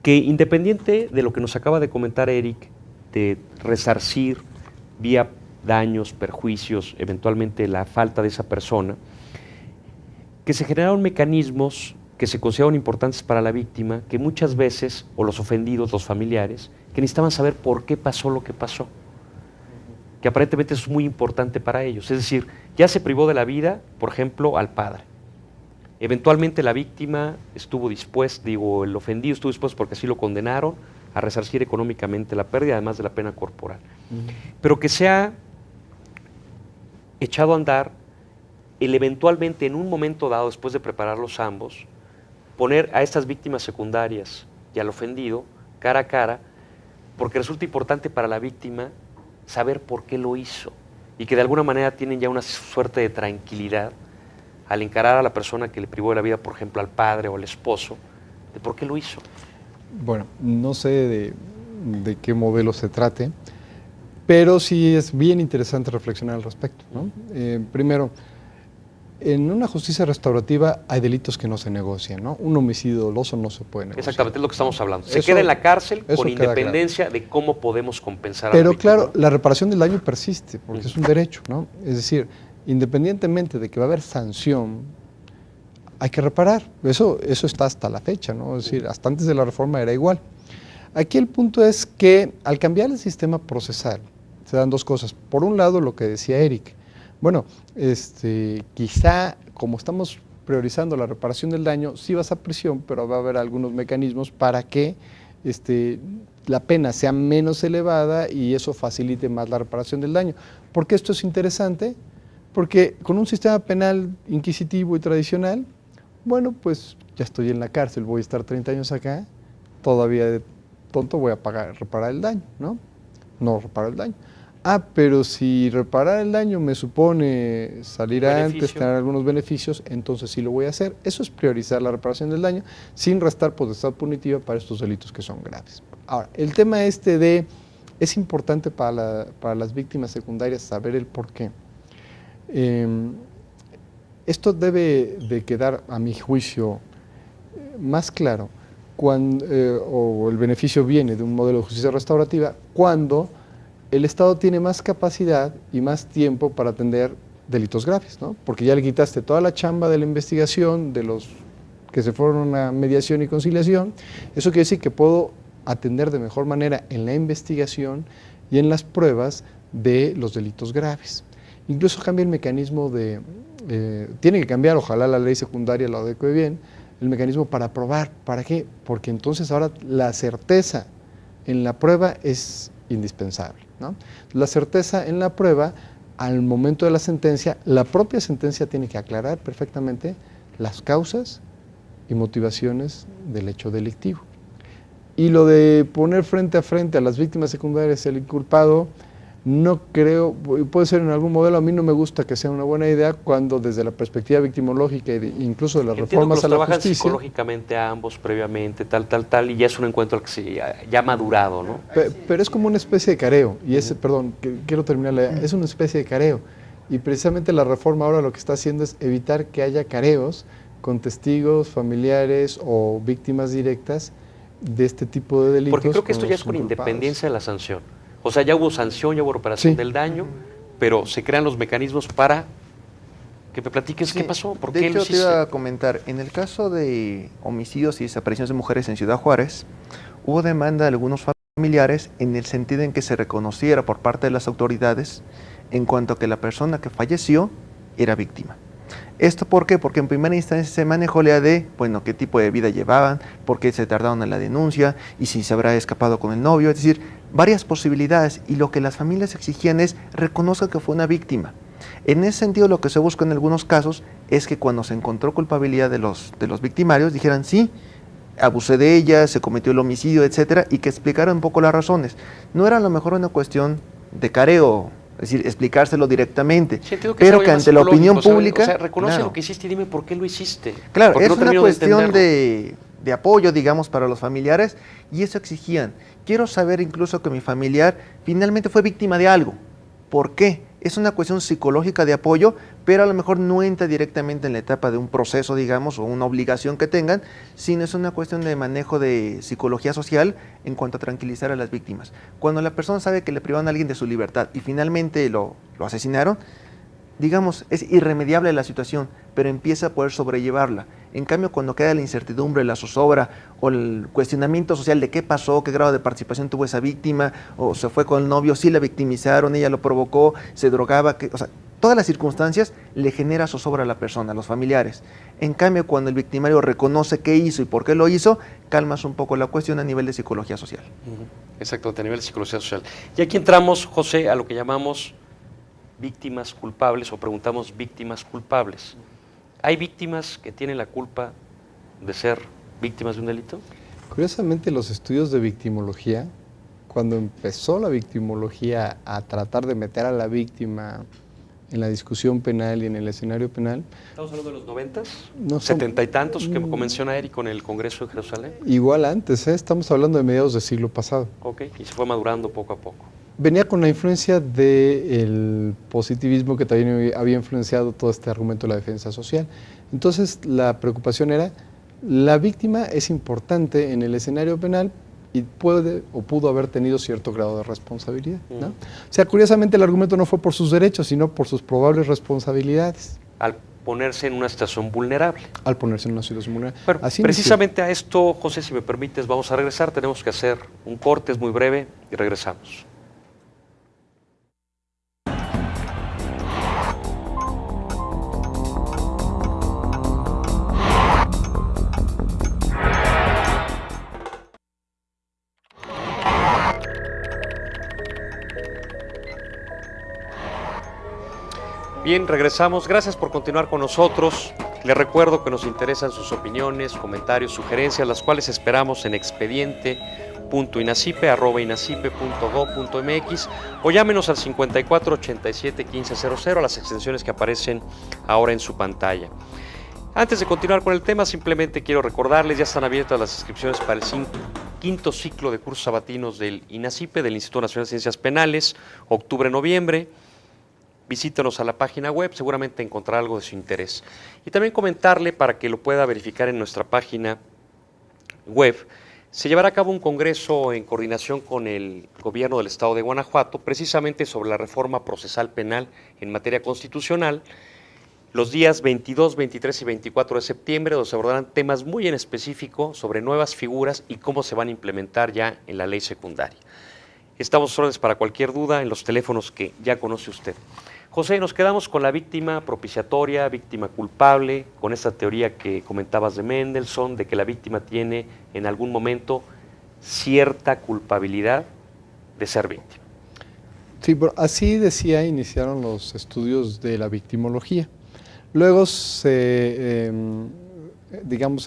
que independiente de lo que nos acaba de comentar Eric, de resarcir vía daños, perjuicios, eventualmente la falta de esa persona, que se generaron mecanismos que se consideraron importantes para la víctima, que muchas veces, o los ofendidos, los familiares, que necesitaban saber por qué pasó lo que pasó, que aparentemente eso es muy importante para ellos. Es decir, ya se privó de la vida, por ejemplo, al padre. Eventualmente la víctima estuvo dispuesta, el ofendido estuvo dispuesto porque así lo condenaron a resarcir económicamente la pérdida, además de la pena corporal. Pero que se ha echado a andar el eventualmente en un momento dado, después de prepararlos ambos, poner a estas víctimas secundarias y al ofendido cara a cara, porque resulta importante para la víctima saber por qué lo hizo y que de alguna manera tienen ya una suerte de tranquilidad al encarar a la persona que le privó de la vida, por ejemplo, al padre o al esposo, de por qué lo hizo. Bueno, no sé de qué modelo se trate, pero sí es bien interesante reflexionar al respecto, ¿no? Primero, en una justicia restaurativa hay delitos que no se negocian, ¿no? Un homicidio doloso no se puede negociar. Exactamente, es lo que estamos hablando. Se queda en la cárcel con independencia de cómo podemos compensar a la víctima. Pero claro, la reparación del daño persiste, porque es un derecho, ¿no? Es decir, independientemente de que va a haber sanción, hay que reparar. Eso está hasta la fecha, ¿no? Es decir, hasta antes de la reforma era igual. Aquí el punto es que al cambiar el sistema procesal, se dan dos cosas. Por un lado, lo que decía Eric. Bueno, quizá como estamos priorizando la reparación del daño, sí vas a prisión, pero va a haber algunos mecanismos para que la pena sea menos elevada y eso facilite más la reparación del daño. ¿Por qué esto es interesante? Porque con un sistema penal inquisitivo y tradicional, bueno, pues ya estoy en la cárcel, voy a estar 30 años acá, todavía de tonto voy a reparar el daño, ¿no? No reparo el daño. Pero si reparar el daño me supone salir antes, tener algunos beneficios, entonces sí lo voy a hacer. Eso es priorizar la reparación del daño sin restar potestad punitiva para estos delitos que son graves. Ahora, el tema es importante para las víctimas secundarias saber el por qué. Esto debe de quedar, a mi juicio, más claro, o el beneficio viene de un modelo de justicia restaurativa, cuando el Estado tiene más capacidad y más tiempo para atender delitos graves, ¿no? Porque ya le quitaste toda la chamba de la investigación, de los que se fueron a mediación y conciliación. Eso quiere decir que puedo atender de mejor manera en la investigación y en las pruebas de los delitos graves. Incluso cambia el mecanismo tiene que cambiar, ojalá la ley secundaria lo adecue bien, el mecanismo para probar. ¿Para qué? Porque entonces ahora la certeza en la prueba es indispensable, ¿no? La certeza en la prueba, al momento de la sentencia, la propia sentencia tiene que aclarar perfectamente las causas y motivaciones del hecho delictivo. Y lo de poner frente a las víctimas secundarias el inculpado, no creo, puede ser en algún modelo, a mí no me gusta que sea una buena idea cuando desde la perspectiva victimológica e incluso de las reformas a la justicia. Trabajan psicológicamente a ambos previamente, tal, y ya es un encuentro que ya madurado, ¿no? Pero es como una especie de careo, y quiero terminar es una especie de careo, y precisamente la reforma ahora lo que está haciendo es evitar que haya careos con testigos, familiares o víctimas directas de este tipo de delitos. Porque creo que esto ya es con independencia de la sanción. O sea, ya hubo sanción, ya hubo reparación del daño, pero se crean los mecanismos para que me platiques qué pasó, por qué lo hiciste. De hecho, te iba a comentar, en el caso de homicidios y desapariciones de mujeres en Ciudad Juárez, hubo demanda de algunos familiares en el sentido en que se reconociera por parte de las autoridades en cuanto a que la persona que falleció era víctima. ¿Esto por qué? Porque en primera instancia se manejó la idea de, bueno, qué tipo de vida llevaban, por qué se tardaron en la denuncia, y si se habrá escapado con el novio, es decir, varias posibilidades, y lo que las familias exigían es reconozca que fue una víctima. En ese sentido, lo que se busca en algunos casos es que cuando se encontró culpabilidad de los victimarios, dijeran sí, abusé de ella, se cometió el homicidio, etcétera, y que explicaran un poco las razones. No era a lo mejor una cuestión de careo, es decir, explicárselo directamente, sí, pero que ante la opinión pública... O sea, reconoce lo que hiciste y dime por qué lo hiciste. Claro, es una cuestión de apoyo, digamos, para los familiares, y eso exigían. Quiero saber incluso que mi familiar finalmente fue víctima de algo. ¿Por qué? Es una cuestión psicológica de apoyo, pero a lo mejor no entra directamente en la etapa de un proceso, digamos, o una obligación que tengan, sino es una cuestión de manejo de psicología social en cuanto a tranquilizar a las víctimas. Cuando la persona sabe que le privaron a alguien de su libertad y finalmente lo asesinaron, digamos, es irremediable la situación, pero empieza a poder sobrellevarla. En cambio, cuando queda la incertidumbre, la zozobra o el cuestionamiento social de qué pasó, qué grado de participación tuvo esa víctima, o se fue con el novio, sí la victimizaron, ella lo provocó, se drogaba, o sea, todas las circunstancias le genera zozobra a la persona, a los familiares. En cambio, cuando el victimario reconoce qué hizo y por qué lo hizo, calmas un poco la cuestión a nivel de psicología social. Exactamente, a nivel de psicología social. Y aquí entramos, José, a lo que llamamos víctimas culpables, o preguntamos víctimas culpables. ¿Hay víctimas que tienen la culpa de ser víctimas de un delito? Curiosamente, los estudios de victimología, cuando empezó la victimología a tratar de meter a la víctima en la discusión penal y en el escenario penal... ¿Estamos hablando de los 90s? No, 70 y tantos que menciona Eric con el Congreso de Jerusalén. Igual antes, estamos hablando de mediados del siglo pasado. Ok, y se fue madurando poco a poco. Venía con la influencia del positivismo que también había influenciado todo este argumento de la defensa social. Entonces, la preocupación era, la víctima es importante en el escenario penal y puede o pudo haber tenido cierto grado de responsabilidad, ¿no? O sea, curiosamente el argumento no fue por sus derechos, sino por sus probables responsabilidades. Al ponerse en una situación vulnerable. Al ponerse en una situación vulnerable. Pero precisamente a esto, José, si me permites, vamos a regresar. Tenemos que hacer un corte, es muy breve, y regresamos. Bien, regresamos. Gracias por continuar con nosotros. Les recuerdo que nos interesan sus opiniones, comentarios, sugerencias, las cuales esperamos en expediente.inacipe@inacipe.gov.mx o llámenos al 54 87 15 00 a las extensiones que aparecen ahora en su pantalla. Antes de continuar con el tema, simplemente quiero recordarles, ya están abiertas las inscripciones para el quinto ciclo de cursos sabatinos del INACIPE, del Instituto Nacional de Ciencias Penales, octubre-noviembre. Visítenos a la página web, seguramente encontrará algo de su interés. Y también comentarle, para que lo pueda verificar en nuestra página web, se llevará a cabo un congreso en coordinación con el gobierno del estado de Guanajuato, precisamente sobre la reforma procesal penal en materia constitucional, los días 22, 23 y 24 de septiembre, donde se abordarán temas muy en específico sobre nuevas figuras y cómo se van a implementar ya en la ley secundaria. Estamos a sus órdenes para cualquier duda en los teléfonos que ya conoce usted. José, nos quedamos con la víctima propiciatoria, víctima culpable, con esta teoría que comentabas de Mendelssohn, de que la víctima tiene en algún momento cierta culpabilidad de ser víctima. Sí, pero así decía, iniciaron los estudios de la victimología. Luego se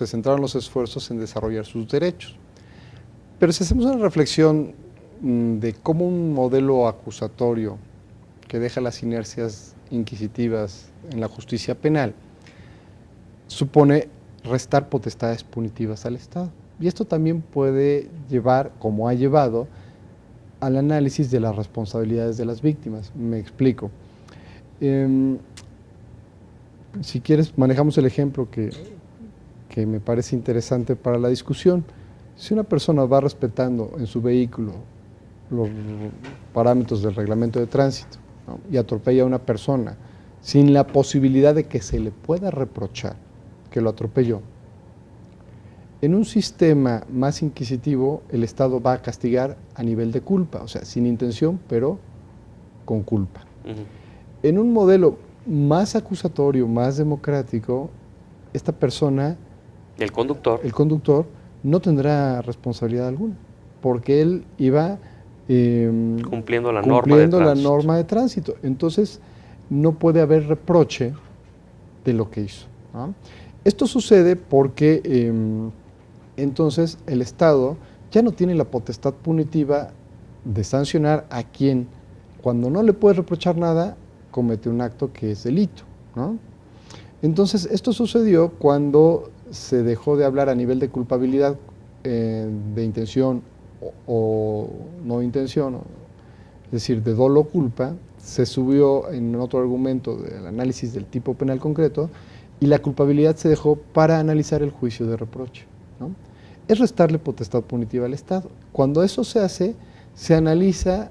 centraron los esfuerzos en desarrollar sus derechos. Pero si hacemos una reflexión de cómo un modelo acusatorio que deja las inercias inquisitivas en la justicia penal supone restar potestades punitivas al Estado. Y esto también puede llevar, como ha llevado, al análisis de las responsabilidades de las víctimas. Me explico. Si quieres, manejamos el ejemplo que me parece interesante para la discusión. Si una persona va respetando en su vehículo los parámetros del reglamento de tránsito, ¿no?, y atropella a una persona sin la posibilidad de que se le pueda reprochar que lo atropelló, en un sistema más inquisitivo el Estado va a castigar a nivel de culpa, o sea, sin intención, pero con culpa. En un modelo más acusatorio, más democrático, esta persona, el conductor no tendrá responsabilidad alguna, porque él iba cumpliendo la norma de tránsito. Entonces, no puede haber reproche de lo que hizo, ¿no? Esto sucede porque entonces el Estado ya no tiene la potestad punitiva de sancionar a quien, cuando no le puede reprochar nada, comete un acto que es delito, ¿no? Entonces, esto sucedió cuando se dejó de hablar a nivel de culpabilidad de intención o no intención, es decir, de dolo o culpa, se subió en otro argumento del análisis del tipo penal concreto y la culpabilidad se dejó para analizar el juicio de reproche, ¿no? Es restarle potestad punitiva al Estado. Cuando eso se hace, se analiza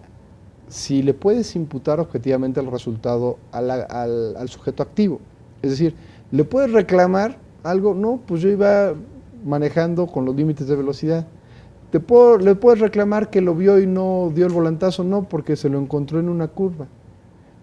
si le puedes imputar objetivamente el resultado al sujeto activo. Es decir, ¿le puedes reclamar algo? No, pues yo iba manejando con los límites de velocidad. ¿Le puedes reclamar que lo vio y no dio el volantazo? No, porque se lo encontró en una curva.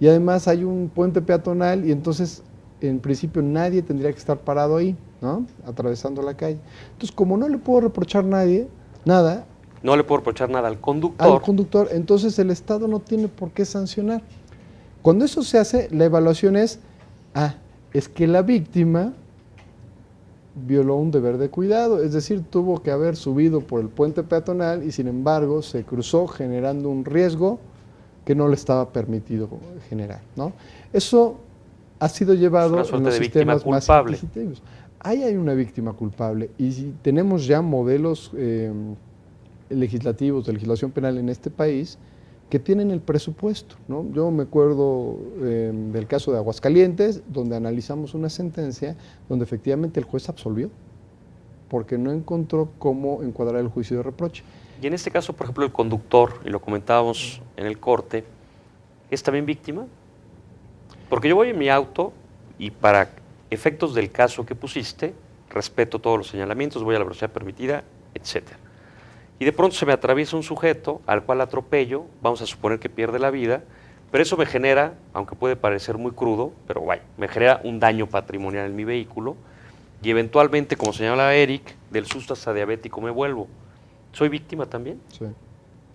Y además hay un puente peatonal y entonces, en principio, nadie tendría que estar parado ahí, ¿no?, atravesando la calle. Entonces, como no le puedo reprochar nada, no le puedo reprochar nada al conductor, entonces el Estado no tiene por qué sancionar. Cuando eso se hace, la evaluación es que la víctima violó un deber de cuidado, es decir, tuvo que haber subido por el puente peatonal y sin embargo se cruzó generando un riesgo que no le estaba permitido generar, ¿no? Eso ha sido llevado en los sistemas más inquisitivos. Ahí hay una víctima culpable y si tenemos ya modelos legislativos de legislación penal en este país que tienen el presupuesto, ¿no? Yo me acuerdo del caso de Aguascalientes, donde analizamos una sentencia donde efectivamente el juez absolvió porque no encontró cómo encuadrar el juicio de reproche. Y en este caso, por ejemplo, el conductor, y lo comentábamos en el corte, ¿es también víctima? Porque yo voy en mi auto y para efectos del caso que pusiste, respeto todos los señalamientos, voy a la velocidad permitida, etcétera. Y de pronto se me atraviesa un sujeto al cual atropello, vamos a suponer que pierde la vida, pero eso me genera, aunque puede parecer muy crudo, pero vaya, me genera un daño patrimonial en mi vehículo y eventualmente, como señala Eric, del susto hasta diabético me vuelvo. ¿Soy víctima también? Sí.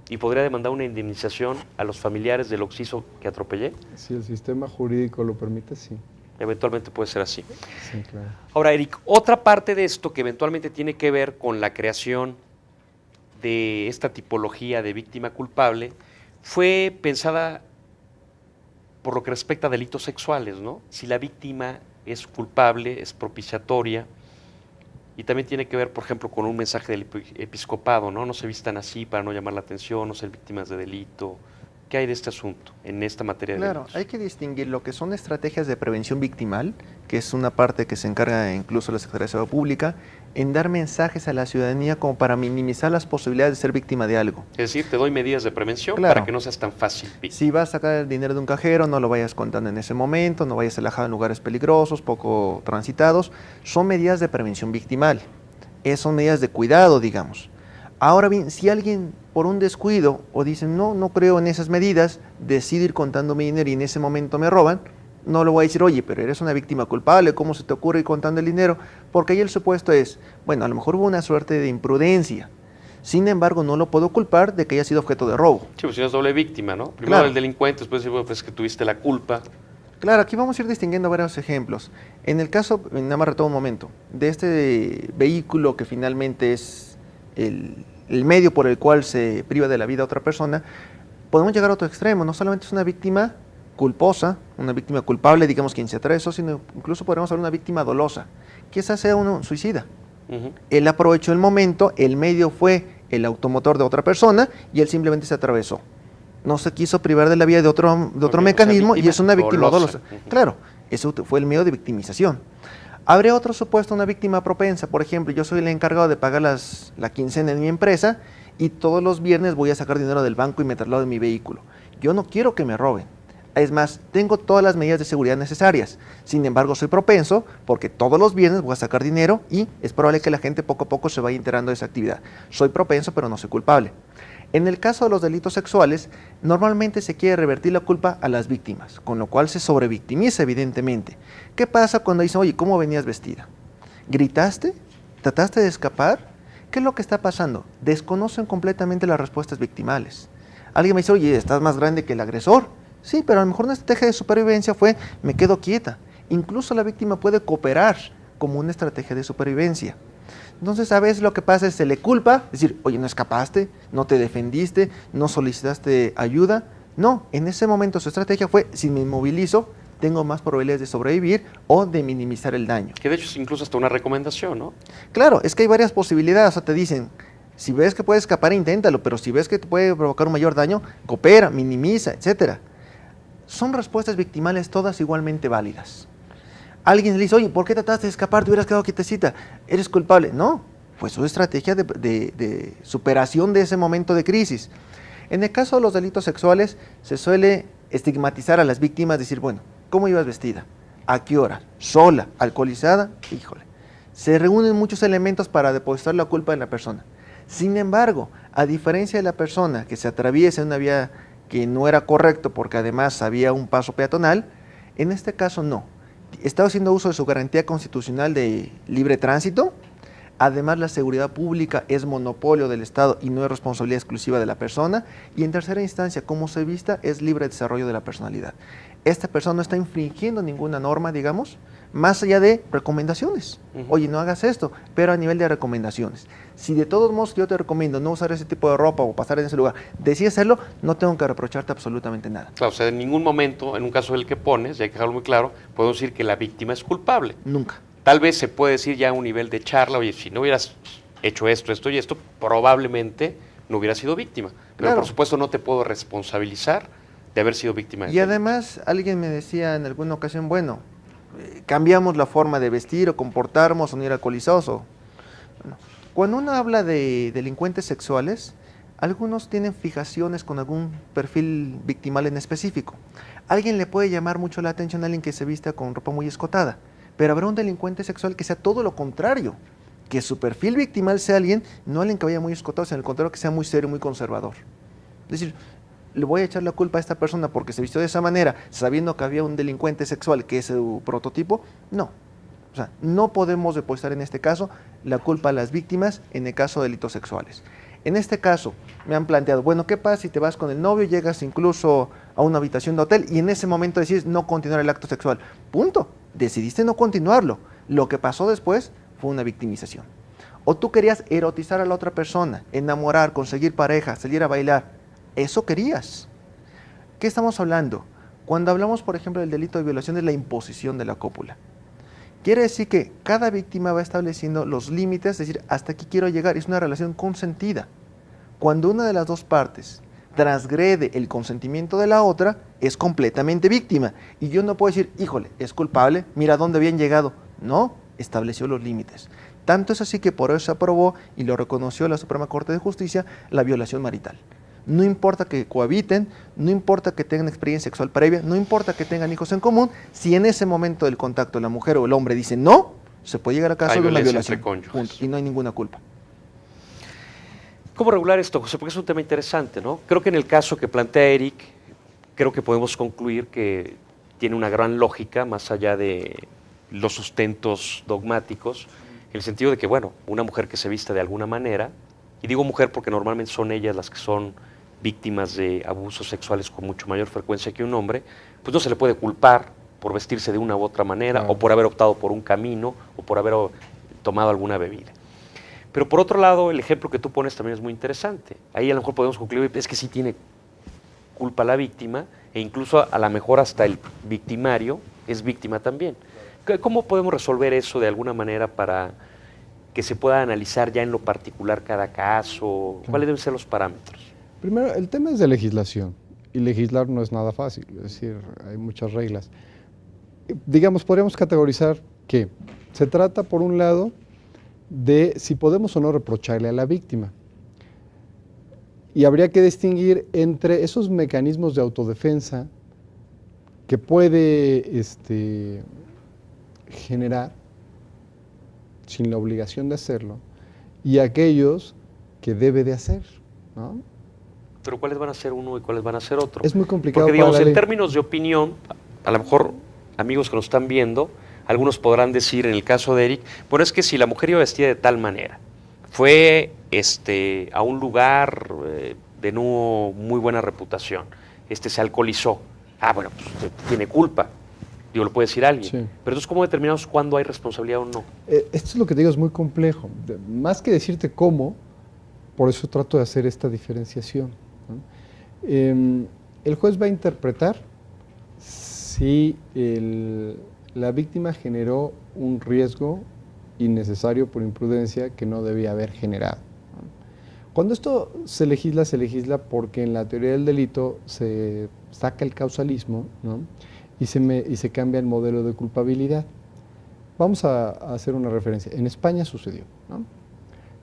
y podría demandar una indemnización a los familiares del occiso que atropellé. Si el sistema jurídico lo permite, sí. Eventualmente puede ser así. Sí, claro. Ahora, Eric, otra parte de esto que eventualmente tiene que ver con la creación de esta tipología de víctima culpable fue pensada por lo que respecta a delitos sexuales, ¿no? Si la víctima es culpable, es propiciatoria, y también tiene que ver, por ejemplo, con un mensaje del episcopado, ¿no? No se vistan así para no llamar la atención, no ser víctimas de delito. ¿Qué hay de este asunto en esta materia de delitos? Claro, hay que distinguir lo que son estrategias de prevención victimal, que es una parte que se encarga incluso la Secretaría de Seguridad Pública, en dar mensajes a la ciudadanía como para minimizar las posibilidades de ser víctima de algo. Es decir, te doy medidas de prevención Claro. para que no seas tan fácil víctima. Si vas a sacar el dinero de un cajero, no lo vayas contando en ese momento, no vayas alejado en lugares peligrosos, poco transitados. Son medidas de prevención victimal. Son medidas de cuidado, digamos. Ahora bien, si alguien por un descuido o dicen, no creo en esas medidas, decide ir contando mi dinero y en ese momento me roban, no le voy a decir, oye, pero eres una víctima culpable, ¿cómo se te ocurre ir contando el dinero? Porque ahí el supuesto es, bueno, a lo mejor hubo una suerte de imprudencia. Sin embargo, no lo puedo culpar de que haya sido objeto de robo. Sí, pues si no es doble víctima, ¿no? Primero Claro. el delincuente, después decir, bueno, pues que tuviste la culpa. Claro, aquí vamos a ir distinguiendo varios ejemplos. En el caso, nada más retomo un momento, de este vehículo que finalmente es el medio por el cual se priva de la vida a otra persona, podemos llegar a otro extremo. No solamente es una víctima culposa, una víctima culpable, digamos quien se atreve a eso, sino incluso podemos hablar de una víctima dolosa. Quizás sea un suicida. Él aprovechó el momento, el medio fue el automotor de otra persona y él simplemente se atravesó. No se quiso privar de la vida de otro mecanismo y es una víctima dolosa. Claro, eso fue el medio de victimización. Habría otro supuesto, una víctima propensa. Por ejemplo, yo soy el encargado de pagar la quincena en mi empresa y todos los viernes voy a sacar dinero del banco y meterlo en mi vehículo. Yo no quiero que me roben. Es más, tengo todas las medidas de seguridad necesarias. Sin embargo, soy propenso porque todos los viernes voy a sacar dinero y es probable que la gente poco a poco se vaya enterando de esa actividad. Soy propenso, pero no soy culpable. En el caso de los delitos sexuales, normalmente se quiere revertir la culpa a las víctimas, con lo cual se sobrevictimiza evidentemente. ¿Qué pasa cuando dicen, oye, ¿cómo venías vestida? ¿Gritaste? ¿Trataste de escapar? ¿Qué es lo que está pasando? Desconocen completamente las respuestas victimales. Alguien me dice, oye, ¿estás más grande que el agresor? Sí, pero a lo mejor una estrategia de supervivencia fue, me quedo quieta. Incluso la víctima puede cooperar como una estrategia de supervivencia. Entonces, a veces lo que pasa es se le culpa, decir, oye, no escapaste, no te defendiste, no solicitaste ayuda. No, en ese momento su estrategia fue, si me inmovilizo, tengo más probabilidades de sobrevivir o de minimizar el daño. Que de hecho es incluso hasta una recomendación, ¿no? Claro, es que hay varias posibilidades, o sea, te dicen, si ves que puedes escapar, inténtalo, pero si ves que te puede provocar un mayor daño, coopera, minimiza, etcétera. Son respuestas victimales todas igualmente válidas. Alguien le dice, oye, ¿por qué trataste de escapar? Te hubieras quedado quietecita. ¿Eres culpable? No, fue su estrategia de superación de ese momento de crisis. En el caso de los delitos sexuales, se suele estigmatizar a las víctimas, decir, bueno, ¿cómo ibas vestida? ¿A qué hora? ¿Sola? ¿Alcoholizada? Híjole. Se reúnen muchos elementos para depositar la culpa en la persona. Sin embargo, a diferencia de la persona que se atraviesa en una vía que no era correcto porque además había un paso peatonal, en este caso no. Está haciendo uso de su garantía constitucional de libre tránsito. Además, la seguridad pública es monopolio del Estado y no es responsabilidad exclusiva de la persona. Y en tercera instancia, como se vista, es libre desarrollo de la personalidad. Esta persona no está infringiendo ninguna norma, digamos, más allá de recomendaciones. Oye, no hagas esto, pero a nivel de recomendaciones. Si de todos modos yo te recomiendo no usar ese tipo de ropa o pasar en ese lugar, decides hacerlo, no tengo que reprocharte absolutamente nada. Claro, o sea, en ningún momento, en un caso del que pones, y hay que dejarlo muy claro, podemos decir que la víctima es culpable. Nunca. Tal vez se puede decir ya a un nivel de charla, oye, si no hubieras hecho esto, esto y esto, probablemente no hubieras sido víctima. Pero Claro. por supuesto no te puedo responsabilizar de haber sido víctima de Y además, alguien me decía en alguna ocasión, bueno, cambiamos la forma de vestir o comportarnos o no ir alcoholizados. Bueno, cuando uno habla de delincuentes sexuales, algunos tienen fijaciones con algún perfil victimal en específico. Alguien le puede llamar mucho la atención a alguien que se vista con ropa muy escotada, pero habrá un delincuente sexual que sea todo lo contrario, que su perfil victimal sea alguien, no alguien que vaya muy escotado, sino al contrario que sea muy serio, muy conservador. Es decir, le voy a echar la culpa a esta persona porque se vistió de esa manera, sabiendo que había un delincuente sexual que es su prototipo. No. O sea, no podemos depositar en este caso la culpa a las víctimas en el caso de delitos sexuales. En este caso, me han planteado, bueno, ¿qué pasa si te vas con el novio, llegas incluso a una habitación de hotel y en ese momento decides no continuar el acto sexual? Punto. Decidiste no continuarlo. Lo que pasó después fue una victimización. O tú querías erotizar a la otra persona, enamorar, conseguir pareja, salir a bailar. Eso querías. ¿Qué estamos hablando? Cuando hablamos, por ejemplo, del delito de violación, es la imposición de la cópula. Quiere decir que cada víctima va estableciendo los límites, es decir, hasta aquí quiero llegar. Es una relación consentida. Cuando una de las dos partes transgrede el consentimiento de la otra, es completamente víctima. Y yo no puedo decir, híjole, es culpable, mira dónde habían llegado. No, estableció los límites. Tanto es así que por eso se aprobó y lo reconoció la Suprema Corte de Justicia, la violación marital. No importa que cohabiten, no importa que tengan experiencia sexual previa, no importa que tengan hijos en común, si en ese momento del contacto la mujer o el hombre dice no, se puede llegar a caso de una violación. Punto, y no hay ninguna culpa. ¿Cómo regular esto, José? Porque es un tema interesante, ¿no? Creo que en el caso que plantea Eric, creo que podemos concluir que tiene una gran lógica, más allá de los sustentos dogmáticos, en el sentido de que, bueno, una mujer que se vista de alguna manera, y digo mujer porque normalmente son ellas las que son víctimas de abusos sexuales con mucho mayor frecuencia que un hombre, pues no se le puede culpar por vestirse de una u otra manera, o por haber optado por un camino, o por haber tomado alguna bebida. Pero por otro lado, el ejemplo que tú pones también es muy interesante. Ahí a lo mejor podemos concluir, es que sí tiene culpa la víctima, e incluso a lo mejor hasta el victimario es víctima también. ¿Cómo podemos resolver eso de alguna manera para que se pueda analizar ya en lo particular cada caso? ¿Cuáles deben ser los parámetros? Primero, el tema es de legislación, y legislar no es nada fácil, es decir, hay muchas reglas. Digamos, podríamos categorizar que se trata, por un lado, de si podemos o no reprocharle a la víctima. Y habría que distinguir entre esos mecanismos de autodefensa que puede generar sin la obligación de hacerlo, y aquellos que debe de hacer, ¿no? Pero ¿cuáles van a ser uno y cuáles van a ser otro? Es muy complicado. Porque digamos, en términos de opinión, a lo mejor amigos que nos están viendo, algunos podrán decir en el caso de Eric, bueno, es que si la mujer iba vestida de tal manera, fue a un lugar de no muy buena reputación, se alcoholizó, bueno, pues tiene culpa. Digo, lo puede decir alguien. Sí. Pero entonces, ¿cómo determinamos cuándo hay responsabilidad o no? Esto es lo que te digo, es muy complejo. Más que decirte cómo, por eso trato de hacer esta diferenciación, ¿no? El juez va a interpretar si la víctima generó un riesgo innecesario por imprudencia que no debía haber generado, ¿no? Cuando esto se legisla porque en la teoría del delito se saca el causalismo, ¿no? Y se cambia el modelo de culpabilidad. Vamos a hacer una referencia. En España sucedió, ¿no?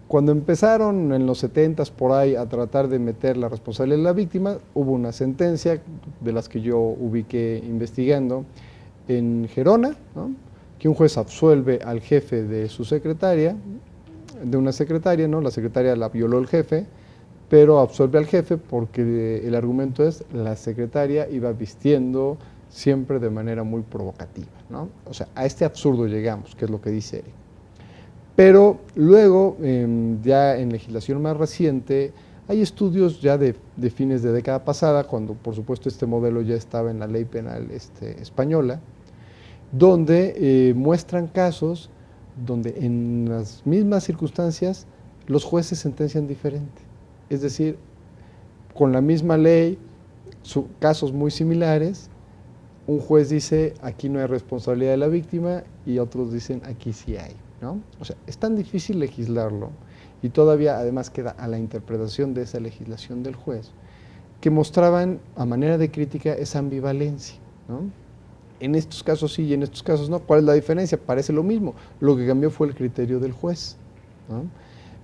Cuando empezaron en los 70s por ahí a tratar de meter la responsabilidad de la víctima, hubo una sentencia de las que yo ubiqué investigando en Gerona, ¿no? Que un juez absuelve al jefe de su secretaria, de una secretaria, ¿no? La secretaria la violó el jefe, pero absuelve al jefe porque el argumento es la secretaria iba vistiendo siempre de manera muy provocativa, ¿no? O sea, a este absurdo llegamos, que es lo que dice Eric. Pero luego, ya en legislación más reciente, hay estudios ya de fines de década pasada, cuando por supuesto este modelo ya estaba en la ley penal española, donde muestran casos donde en las mismas circunstancias los jueces sentencian diferente. Es decir, con la misma ley, casos muy similares, un juez dice, aquí no hay responsabilidad de la víctima, y otros dicen, aquí sí hay, ¿no? O sea, es tan difícil legislarlo, y todavía además queda a la interpretación de esa legislación del juez, que mostraban a manera de crítica esa ambivalencia, ¿no? En estos casos sí y en estos casos no. ¿Cuál es la diferencia? Parece lo mismo. Lo que cambió fue el criterio del juez, ¿no?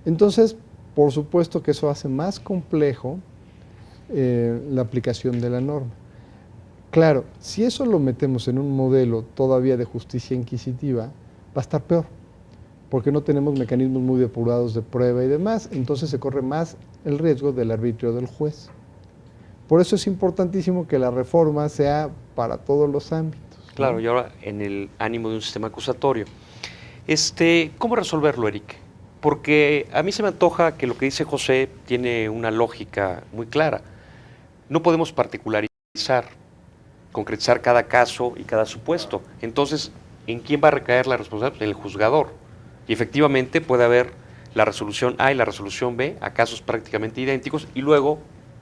Entonces, por supuesto que eso hace más complejo la aplicación de la norma. Claro, si eso lo metemos en un modelo todavía de justicia inquisitiva, va a estar peor, porque no tenemos mecanismos muy depurados de prueba y demás, entonces se corre más el riesgo del arbitrio del juez. Por eso es importantísimo que la reforma sea para todos los ámbitos, ¿no? Claro, y ahora en el ánimo de un sistema acusatorio. ¿Cómo resolverlo, Eric? Porque a mí se me antoja que lo que dice José tiene una lógica muy clara. No podemos particularizar, concretizar cada caso y cada supuesto. Entonces, ¿en quién va a recaer la responsabilidad? En el juzgador. Y efectivamente puede haber la resolución A y la resolución B a casos prácticamente idénticos, y luego,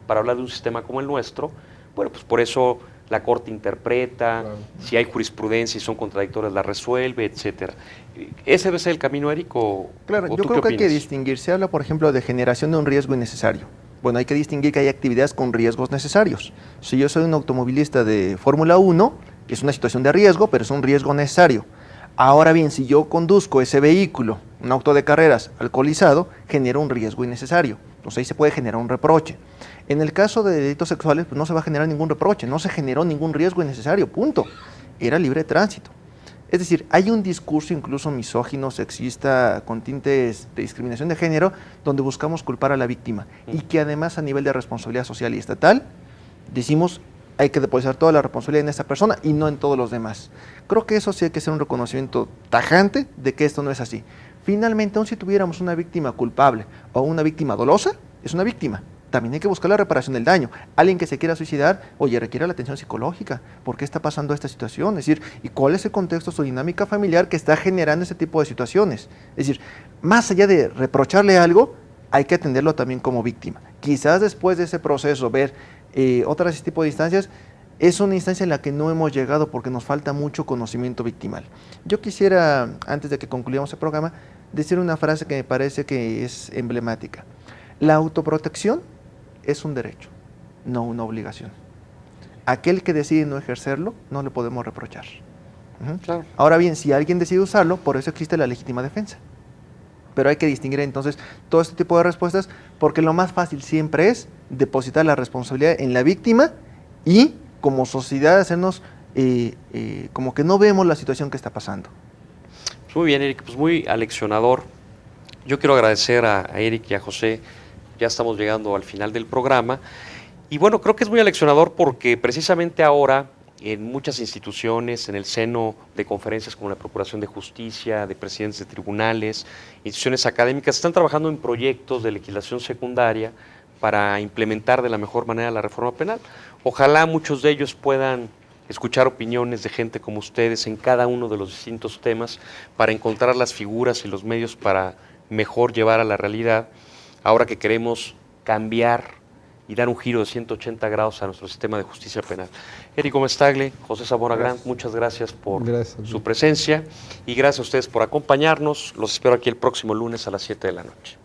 para hablar de un sistema como el nuestro, bueno, pues por eso la Corte interpreta, claro, si hay jurisprudencia y son contradictorias la resuelve, etcétera. ¿Ese debe ser el camino, Eric? Claro, yo creo que hay que distinguir. Se habla, por ejemplo, de generación de un riesgo innecesario. Bueno, hay que distinguir que hay actividades con riesgos necesarios. Si yo soy un automovilista de Fórmula 1, es una situación de riesgo, pero es un riesgo necesario. Ahora bien, si yo conduzco ese vehículo, un auto de carreras alcoholizado, genera un riesgo innecesario. Entonces ahí se puede generar un reproche. En el caso de delitos sexuales, pues no se va a generar ningún reproche, no se generó ningún riesgo innecesario, punto. Era libre de tránsito. Es decir, hay un discurso incluso misógino, sexista, con tintes de discriminación de género, donde buscamos culpar a la víctima y que además a nivel de responsabilidad social y estatal, decimos hay que depositar toda la responsabilidad en esta persona y no en todos los demás. Creo que eso sí hay que hacer un reconocimiento tajante de que esto no es así. Finalmente, aun si tuviéramos una víctima culpable o una víctima dolosa, es una víctima. También hay que buscar la reparación del daño. Alguien que se quiera suicidar, oye, requiere la atención psicológica. ¿Por qué está pasando esta situación? Es decir, ¿y cuál es el contexto, su dinámica familiar que está generando ese tipo de situaciones? Es decir, más allá de reprocharle algo, hay que atenderlo también como víctima. Quizás después de ese proceso, ver otras tipo de instancias, es una instancia en la que no hemos llegado porque nos falta mucho conocimiento victimal. Yo quisiera, antes de que concluyamos el programa, decir una frase que me parece que es emblemática. La autoprotección es un derecho, no una obligación. Aquel que decide no ejercerlo, no le podemos reprochar. Claro. Ahora bien, si alguien decide usarlo, por eso existe la legítima defensa. Pero hay que distinguir entonces todo este tipo de respuestas, porque lo más fácil siempre es depositar la responsabilidad en la víctima y como sociedad hacernos como que no vemos la situación que está pasando. Muy bien, Eric, pues muy aleccionador. Yo quiero agradecer a Eric y a José. Ya estamos llegando al final del programa. Y bueno, creo que es muy aleccionador porque precisamente ahora en muchas instituciones, en el seno de conferencias como la Procuración de Justicia, de presidentes de tribunales, instituciones académicas, están trabajando en proyectos de legislación secundaria para implementar de la mejor manera la reforma penal. Ojalá muchos de ellos puedan escuchar opiniones de gente como ustedes en cada uno de los distintos temas para encontrar las figuras y los medios para mejor llevar a la realidad, ahora que queremos cambiar y dar un giro de 180 grados a nuestro sistema de justicia penal. Eric Gómez Tagle, José Zamora Grant, muchas gracias por su presencia y gracias a ustedes por acompañarnos. Los espero aquí el próximo lunes a las 7 de la noche.